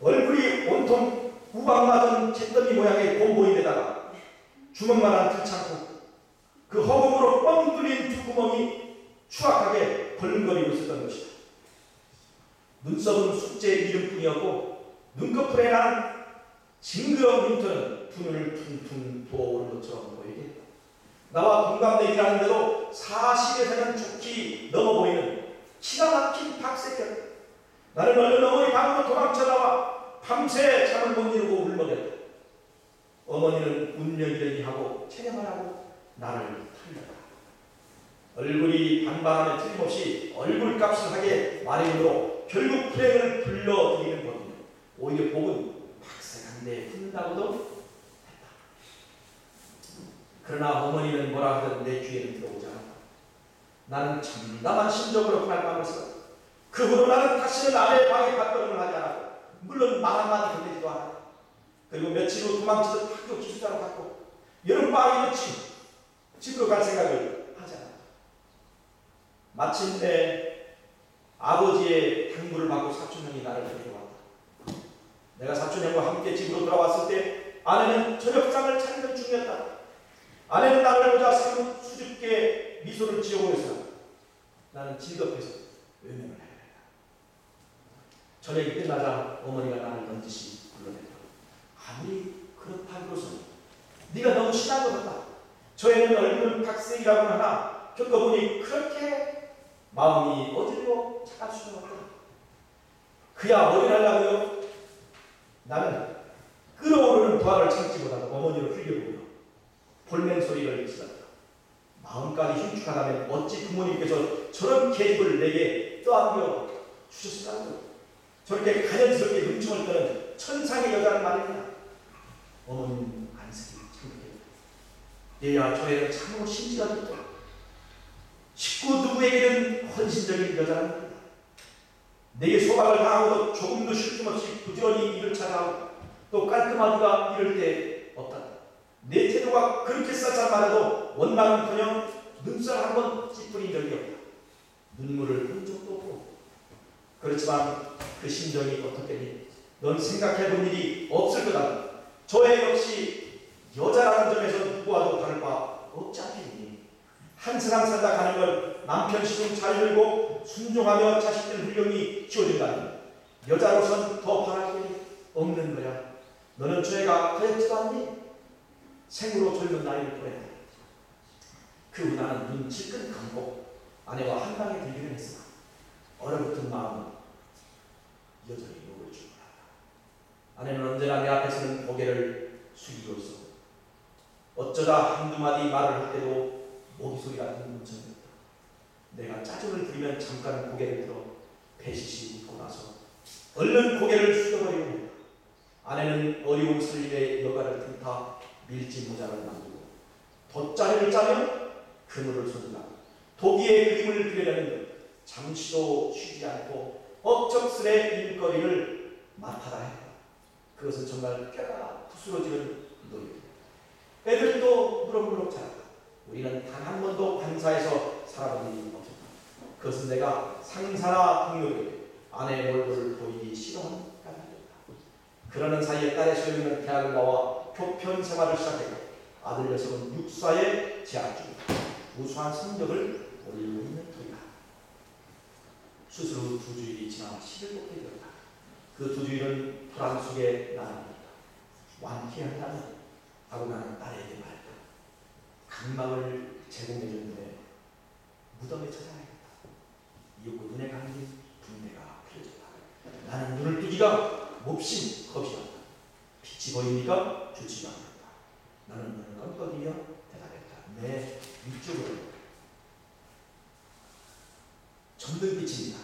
[SPEAKER 1] 얼굴이 온통 우박 맞은 잿더미 모양의 곰보인데다가 주먹만한 틀창고 그 허공으로 뻥 뚫린 두 구멍이 추악하게 벌렁거리고 있었던 것이다. 눈썹은 숙제 이름뿐이었고 눈꺼풀에 난 징그러운 흉터는 두 눈을 퉁퉁 부어오른 것처럼 보이게 했다. 나와 동갑내기라는데도 40에서는 좋게 넘어 보이는 기가 막힌 박새끼였다. 나는 얼른 어머니 방으로 도망쳐 나와 밤새 잠을 못 이루고 울먹였다. 어머니는 운명이라니 하고 체념을 하고 나를 살렸다. 얼굴이 반반하면 틀림없이 얼굴값을 하게 마련으로 결국 불행을 불러들이는 거든요. 오히려 복은 박색한데 푼다고도 했다. 그러나 어머니는 뭐라 하든 내 귀에는 들어오지 않았다. 나는 참담한 심정으로 그날 밤을 썼다. 그 후로 나는 다시는 아내의 방에 발걸음을 하지 않았고 물론 말 한마디 건네지도 않았다. 그리고 며칠 후 도망치듯 학교 기숙사로 갔고 여름방학이 끝이 집으로 갈 생각을 하지 않았다. 마침내 아버지의 당부를 받고 사촌형이 나를 데려왔다. 내가 사촌형과 함께 집으로 돌아왔을 때 아내는 저녁상을 차리는 중이었다. 아내는 나를 보자 사뭇 수줍게 미소를 지어보였으나 나는 질겁해서 외면을 했다. 저녁이 끝나자 어머니가 나를 넌지시 불러냈다. 아무리 그렇다고서는 네가 너무 심한 것 같다. 저 애는 얼굴은 박색이라고는 하나 겪어보니 그렇게 마음이 어디로 착할 수는 없다. 그야 어디 하려고요? 나는 끓어오르는 부하를 참지 못하고 어머니를 흘려보며 볼멘 소리를 질렀다. 마음까지 흉측하다면 어찌 부모님께서 저런 계집을 내게 떠안겨 주셨을까요? 저렇게 가연스럽게 눈총을 떠는 천상의 여자는 말입니다. 어머니는 안쓰기 참게. 얘야 저 애는 참으로 심지가 좋다. 식구 누구에게는 헌신적인 여자랍니다. 내게 소박을 당하고도 조금도 쉴 틈 없이 부지런히 일을 찾아오고 또 깔끔하기가 이럴 때 없다. 내 태도가 그렇게 쌀쌀말해도 원망은커녕 눈살 한번 찌푸린 적이 없다. 눈물을 본 적도 없고. 그렇지만 그 심정이 어떻겠니? 넌 생각해본 일이 없을 거다. 저 애 역시 여자라는 점에서 누구와도 다를 바 없지 않겠니? 한 사람 살다 가는 걸 남편 시중 잘 들고 순종하며 자식들 훌륭히 키워준다니 여자로선 더 바랄 게 없는 거야. 너는 죄가 하였지도 않니? 생으로 젊은 나이를 보내라. 그 후 나는 눈 질끈 감고 아내와 한 방에 들기는 했으나 얼어붙은 마음은 여전히 녹을 줄 몰랐다. 아내는 언제나 내 앞에서는 고개를 숙이고 있었고 어쩌다 한두 마디 말을 할 때도 모기 소리 같은 음성이었다. 내가 짜증을 부리면 잠깐 고개를 들어 배시시 웃고 나서 얼른 고개를 숙여버리고 했다. 아내는 어려운 살림의 여가를 틈타 밀짚 모자를 만들고 돗자리를 짜며 그물을 쏟는다. 도기에 그림을 그리려는 듯 잠시도 쉬지 않고 억척스레 일거리를 맡아라 했다. 그것은 정말 뼈가 부스러지는 놀이다. 애들도 무럭무럭 자랐다. 우리는 단 한 번도 관사에서 살아본 일이 없었다. 그것은 내가 상사나 동료에게 아내의 얼굴을 보이기 싫어한 까닭이었다. 그러는 사이에 딸의 소영이는 대학을 나와 교편 생활을 시작했고 아들 녀석은 육사에 재학 중이다. 우수한 성적을 올리고 있는 터이다. 수술 후 2주일이 지나 실을 뽑게 되었다. 그 2주일은 불안 속에 나아갔다. 완쾌한다면 하고 나는 딸에게 말했다. 강막을 제공해줬는데 무덤에 찾아야겠다. 이윽고 눈에 감긴 붕대가 펴졌다. 나는 눈을 뜨기가 몹시 겁이 났다. 빛이 보입니까? 주지가 않았다. 나는 눈을 깜빡이며 대답했다. 내 위쪽으로 전등빛입니다.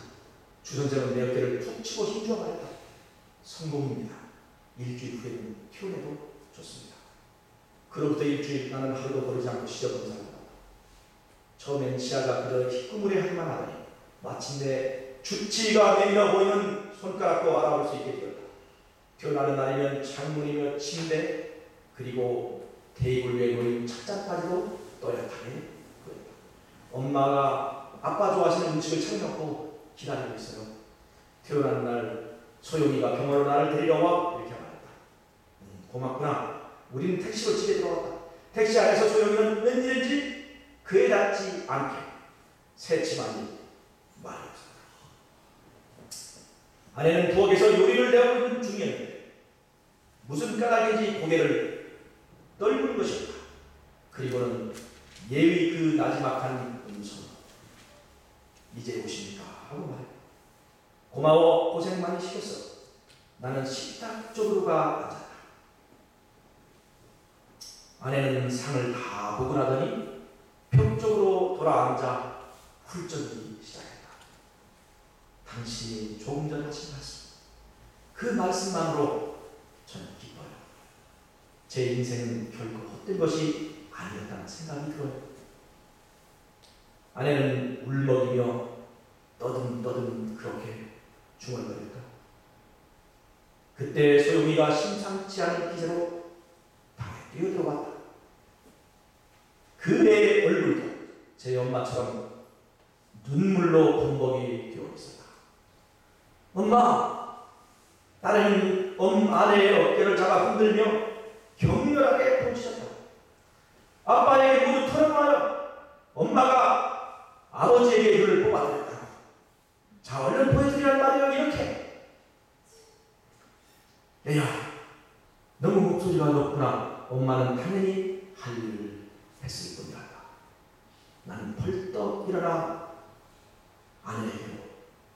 [SPEAKER 1] 주선생은 내 어깨를 툭 치고 힘주어 말했다. 성공입니다. 일주일 후에는 표현해도 좋습니다. 그로부터 일주일 나는 하루도 버리지 않고 시험 검사를 받았다. 처음엔 시야가 그저 흰구물에 하기만 하더니 마침내 주치가 내밀어 보이는 손가락도 알아볼 수 있게 되었다. 태어나는 날이면 창문이며 침대 그리고 테이블 위에 놓인 책장까지도 또렷하게 보였다. 엄마가 아빠 좋아하시는 음식을 차려놓고 기다리고 있어요. 태어나는 날 소영이가 병원으로 나를 데리러 와 이렇게 말했다. 고맙구나. 우리는 택시로 집에 들어왔다. 택시 안에서 소영이는 웬일인지 그에 닿지 않게 새침하니 말이 없었다. 아내는 부엌에서 요리를 내고 있는 중이었는데 무슨 까닭인지 고개를 떨구는 것이었다. 그리고는 예의 그 나지막한 음성 이제 오십니까? 하고 말했다. 고마워. 고생 많이 시켰어. 나는 식탁 쪽으로 가 앉았다. 아내는 상을 다 보고 나더니 벽 쪽으로 돌아앉아 훌쩍이기 시작했다. 당신이 조금 전 하신 말씀, 그 말씀만으로 저는 기뻐요. 제 인생은 결코 헛된 것이 아니었다는 생각이 들어요. 아내는 울먹이며 떠듬떠듬 그렇게 중얼거렸다. 그때 소영이가 심상치 않은 기세로 방에 뛰어들어왔다. 그의 얼굴도 제 엄마처럼 눈물로 범벅이 되어 있었다. 엄마! 딸은 아내의 어깨를 잡아 흔들며 격렬하게 부르짖었다. 아빠에게 모두 털어놓아요. 엄마가 아버지에게 이를 뽑아드렸다. 자, 얼른 보여드리란 말이에요. 이렇게. 얘야, 너무 목소리가 높구나. 엄마는 당연히 할 일을 했을 뿐이란다. 나는 벌떡 일어나 아내에게로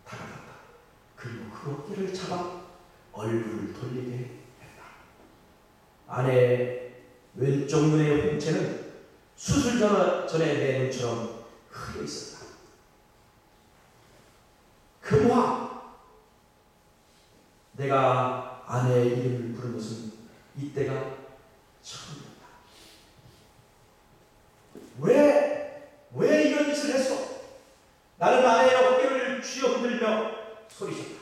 [SPEAKER 1] 다가갔다. 그리고 그 어깨를 잡아 얼굴을 돌리게 했다. 아내의 왼쪽 눈의 홍채는 수술 전에 내 눈처럼 흐려 있었다. 금화! 내가 아내의 이름을 부른 것은 이때가 처음이었다. 왜 이런 짓을 했어? 나는 아내의 어깨를 쥐어 흔들며 소리쳤다.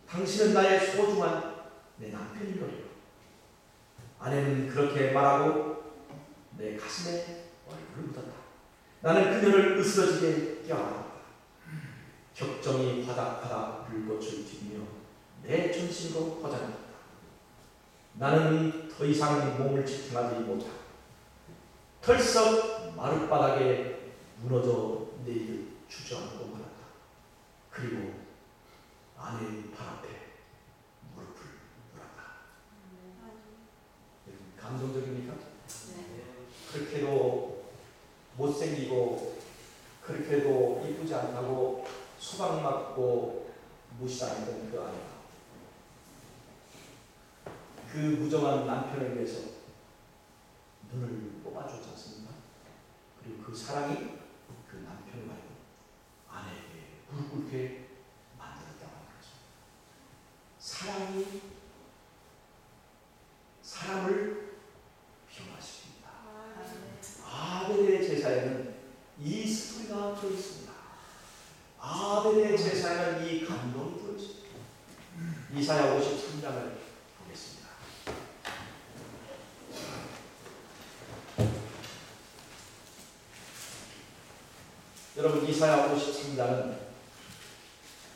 [SPEAKER 1] 당신은 나의 소중한 내 남편이거든요. 아내는 그렇게 말하고 내 가슴에 얼굴을 묻었다. 나는 그녀를 으스러지게 껴안았다. 격정이 화닥화닥 불꽃을 튀며 내 전신으로 퍼져나갔다. 나는 더 이상 몸을 지탱하지 못하고 털썩 마룻바닥에 무너져 내리듯 주저앉고 말았다. 그리고 아내의 발 앞에 무릎을 꿇었다. 감동적입니까? 그렇게도 못생기고 그렇게도 이쁘지 않다고 수박맞고 무시당했던 그 아내가 그 무정한 남편을 위해서 눈을 뽑아주지 않습니까? 그리고 그 사랑이 그 남편을 말고 아내에게 무릎 꿇게 만들었다고 하는 거죠. 사랑이 사람을 변화시킵니다. 아벨의 제사에는 이 스토리가 들어있습니다. 아벨의 제사에는 이 감동이 들어있습니다. 이사야 53장을 보겠습니다. 여러분, 이사야 53장은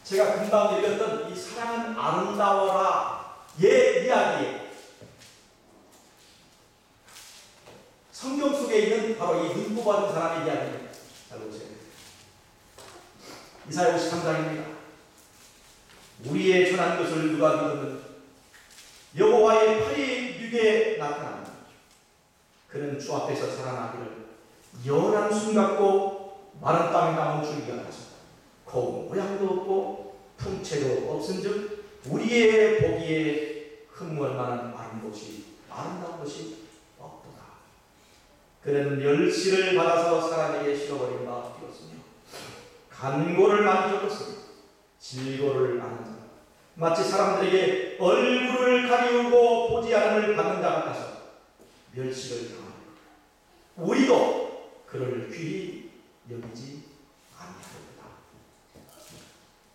[SPEAKER 1] 제가 금방 읽었던 이 사랑은 아름다워라 의 이야기에 성경 속에 있는 바로 이 눈 뽑아준 사람의 이야기입니다. 잘 보세요. 이사야 53장입니다. 우리의 전한 것을 누가 믿으면 여호와의 팔이 육에 나타납니다. 그는 주 앞에서 살아나기를 연한 순 같고 마른 땅에 남은 줄기가 나서 거 모양도 없고 풍채도 없은즉 우리의 보기에 흠모할 만한 아름다운 것이 없도다. 그는 멸시를 받아서 사람에게 실어버린 바 되었으며 간고를 많이 겪었으며 질고를 아는 자 마치 사람들에게 얼굴을 가리우고 보지 않음을 받는 자 같아서 멸시를 당하고 우리도 그를 귀히 여기지 아니하였다.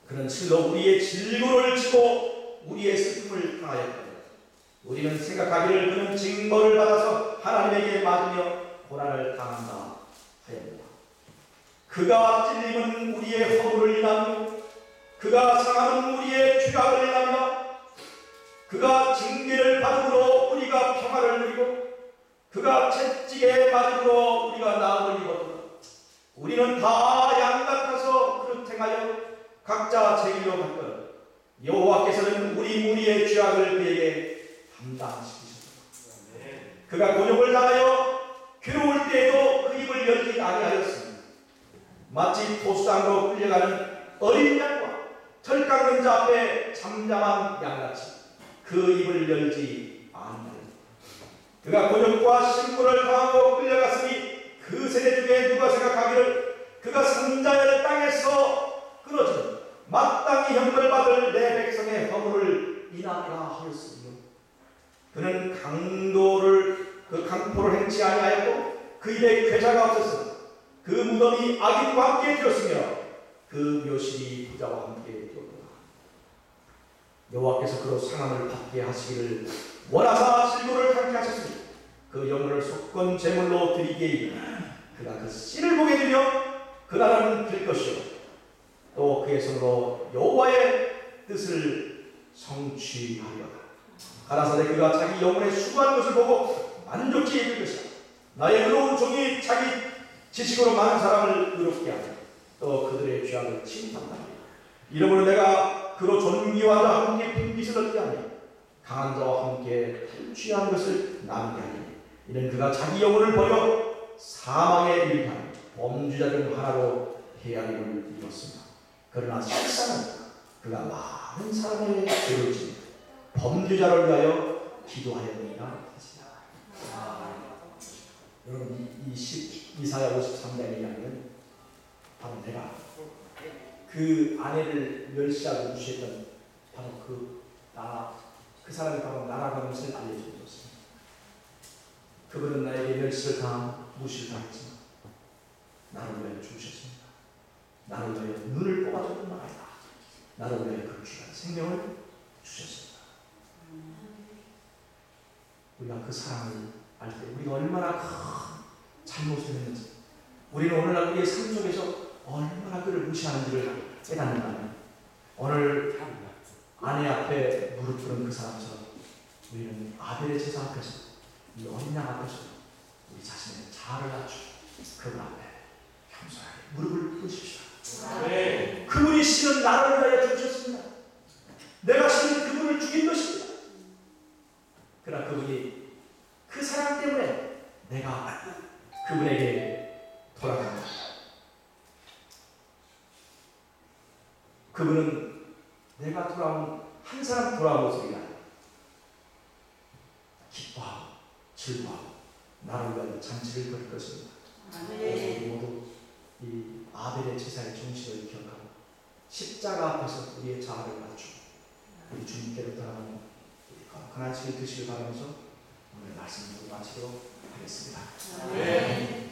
[SPEAKER 1] 그는 실로 우리의 질고를 지고 우리의 슬픔을 당하였다. 우리는 생각하기를 그는 징벌을 받아서 하나님에게 맞으며 고난을 당한다 하였다. 그가 찔림은 우리의 허물을 인하며 그가 상함은 우리의 죄악을 인하며 그가 징계를 받음으로 우리가 평화를 누리고 그가 채찍에 맞음으로 우리가 나음을 입었다. 우리는 다 양 같아서 그릇 행하여 각자 제 길로 갔거늘 여호와께서는 우리 무리의 죄악을 그에게 담당시키셨다. 그가 곤욕을 당하여 괴로울 때에도 그 입을 열지 아니하였습니다. 마치 포수장으로 끌려가는 어린 양과 털 깎는 자 앞에 잠잠한 양같이 그 입을 열지 아니하였다. 그가 곤욕과 신문을 당하고 끌려갔으니 그 세대 중에 누가 생각하기를 그가 산자의 땅에서 끊어진 마땅히 형벌받을 내 백성의 허물을 인하리라 하였으며 그는 강포를 행치 아니하였고 그 입에 괴사가 없었으며 그 무덤이 악인과 함께 되었으며 그 묘실이 부자와 함께 되었도다. 여호와께서 그로 상함을 받게 하시기를 원하사 실고를 당케 하셨으니 그 영혼을 속건 제물로 드리기에 그가 그 씨를 보게 되며 그 나라는 될 것이요 또 그의 손으로 여호와의 뜻을 성취하리로다. 가라사대 그가 자기 영혼의 수고한 것을 보고 만족히 여길 것이다. 나의 의로운 종이 자기 지식으로 많은 사람을 의롭게 하며 또 그들의 죄악을 침탈하리라. 이러므로 내가 그로 존귀와 자와 함께 분깃을 얻게 하며 강한 자와 함께 탈취한 것을 남게 하리니 이는 그가 자기 영혼을 버려 사망에 이르게 하며 범죄자 중 하나로 헤아림을 입었습니다. 그러나 실상은 그가 많은 사람의 죄를 지며 범죄자를 위하여 기도하였느니라 하시다. 여러분 이사야 53장의 이야기는 바로 내가 그 아내를 멸시하고 무시했던 바로 그 사람이 바로 나라는 것을 알려주었습니다. 그분은 나에게 멸시를 당하고 무시를 당했지만 나를 위하여 죽으셨습니다. 나를 위하여 눈을 뽑아줄 뿐만 아니라 나를 위하여 그 귀한 생명을 주셨습니다. 우리가 그 사랑을 알 때 우리가 얼마나 큰 잘못을 했는지 우리는 오늘날 우리의 삶 속에서 얼마나 그를 무시하는지를 깨닫는다면 오늘 아내 앞에 무릎 꿇은 그 사람처럼 우리는 아벨의 제사 앞에서 이 어린 양 앞에서 우리 자신의 자아를 낮추고 그분 앞에 겸손하게 무릎을 꿇으십시오.
[SPEAKER 4] 네.
[SPEAKER 1] 그분이 신은 나를 위하여 죽으셨습니다. 내가 신은 그분을 죽인 것입니다. 그러나 그분이 그 사랑 때문에 내가 그분에게 돌아갑니다. 그분은 내가 돌아온 한 사람 돌아온 모습이 아니라 기뻐하고 즐거워하고 나를 위하여 잔치를 벌일 것입니다. 우리 모두 이 아벨의 제사의 정신을 기억하고 십자가 앞에서 우리의 자아를 낮추고 우리 주님께로 돌아가는 거룩한 아침이 되시길 바라면서 오늘 말씀을 마치도록 하겠습니다.
[SPEAKER 4] 네.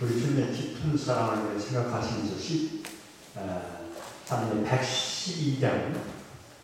[SPEAKER 5] 우리 주님의 깊은 사랑을 생각하시면서 112장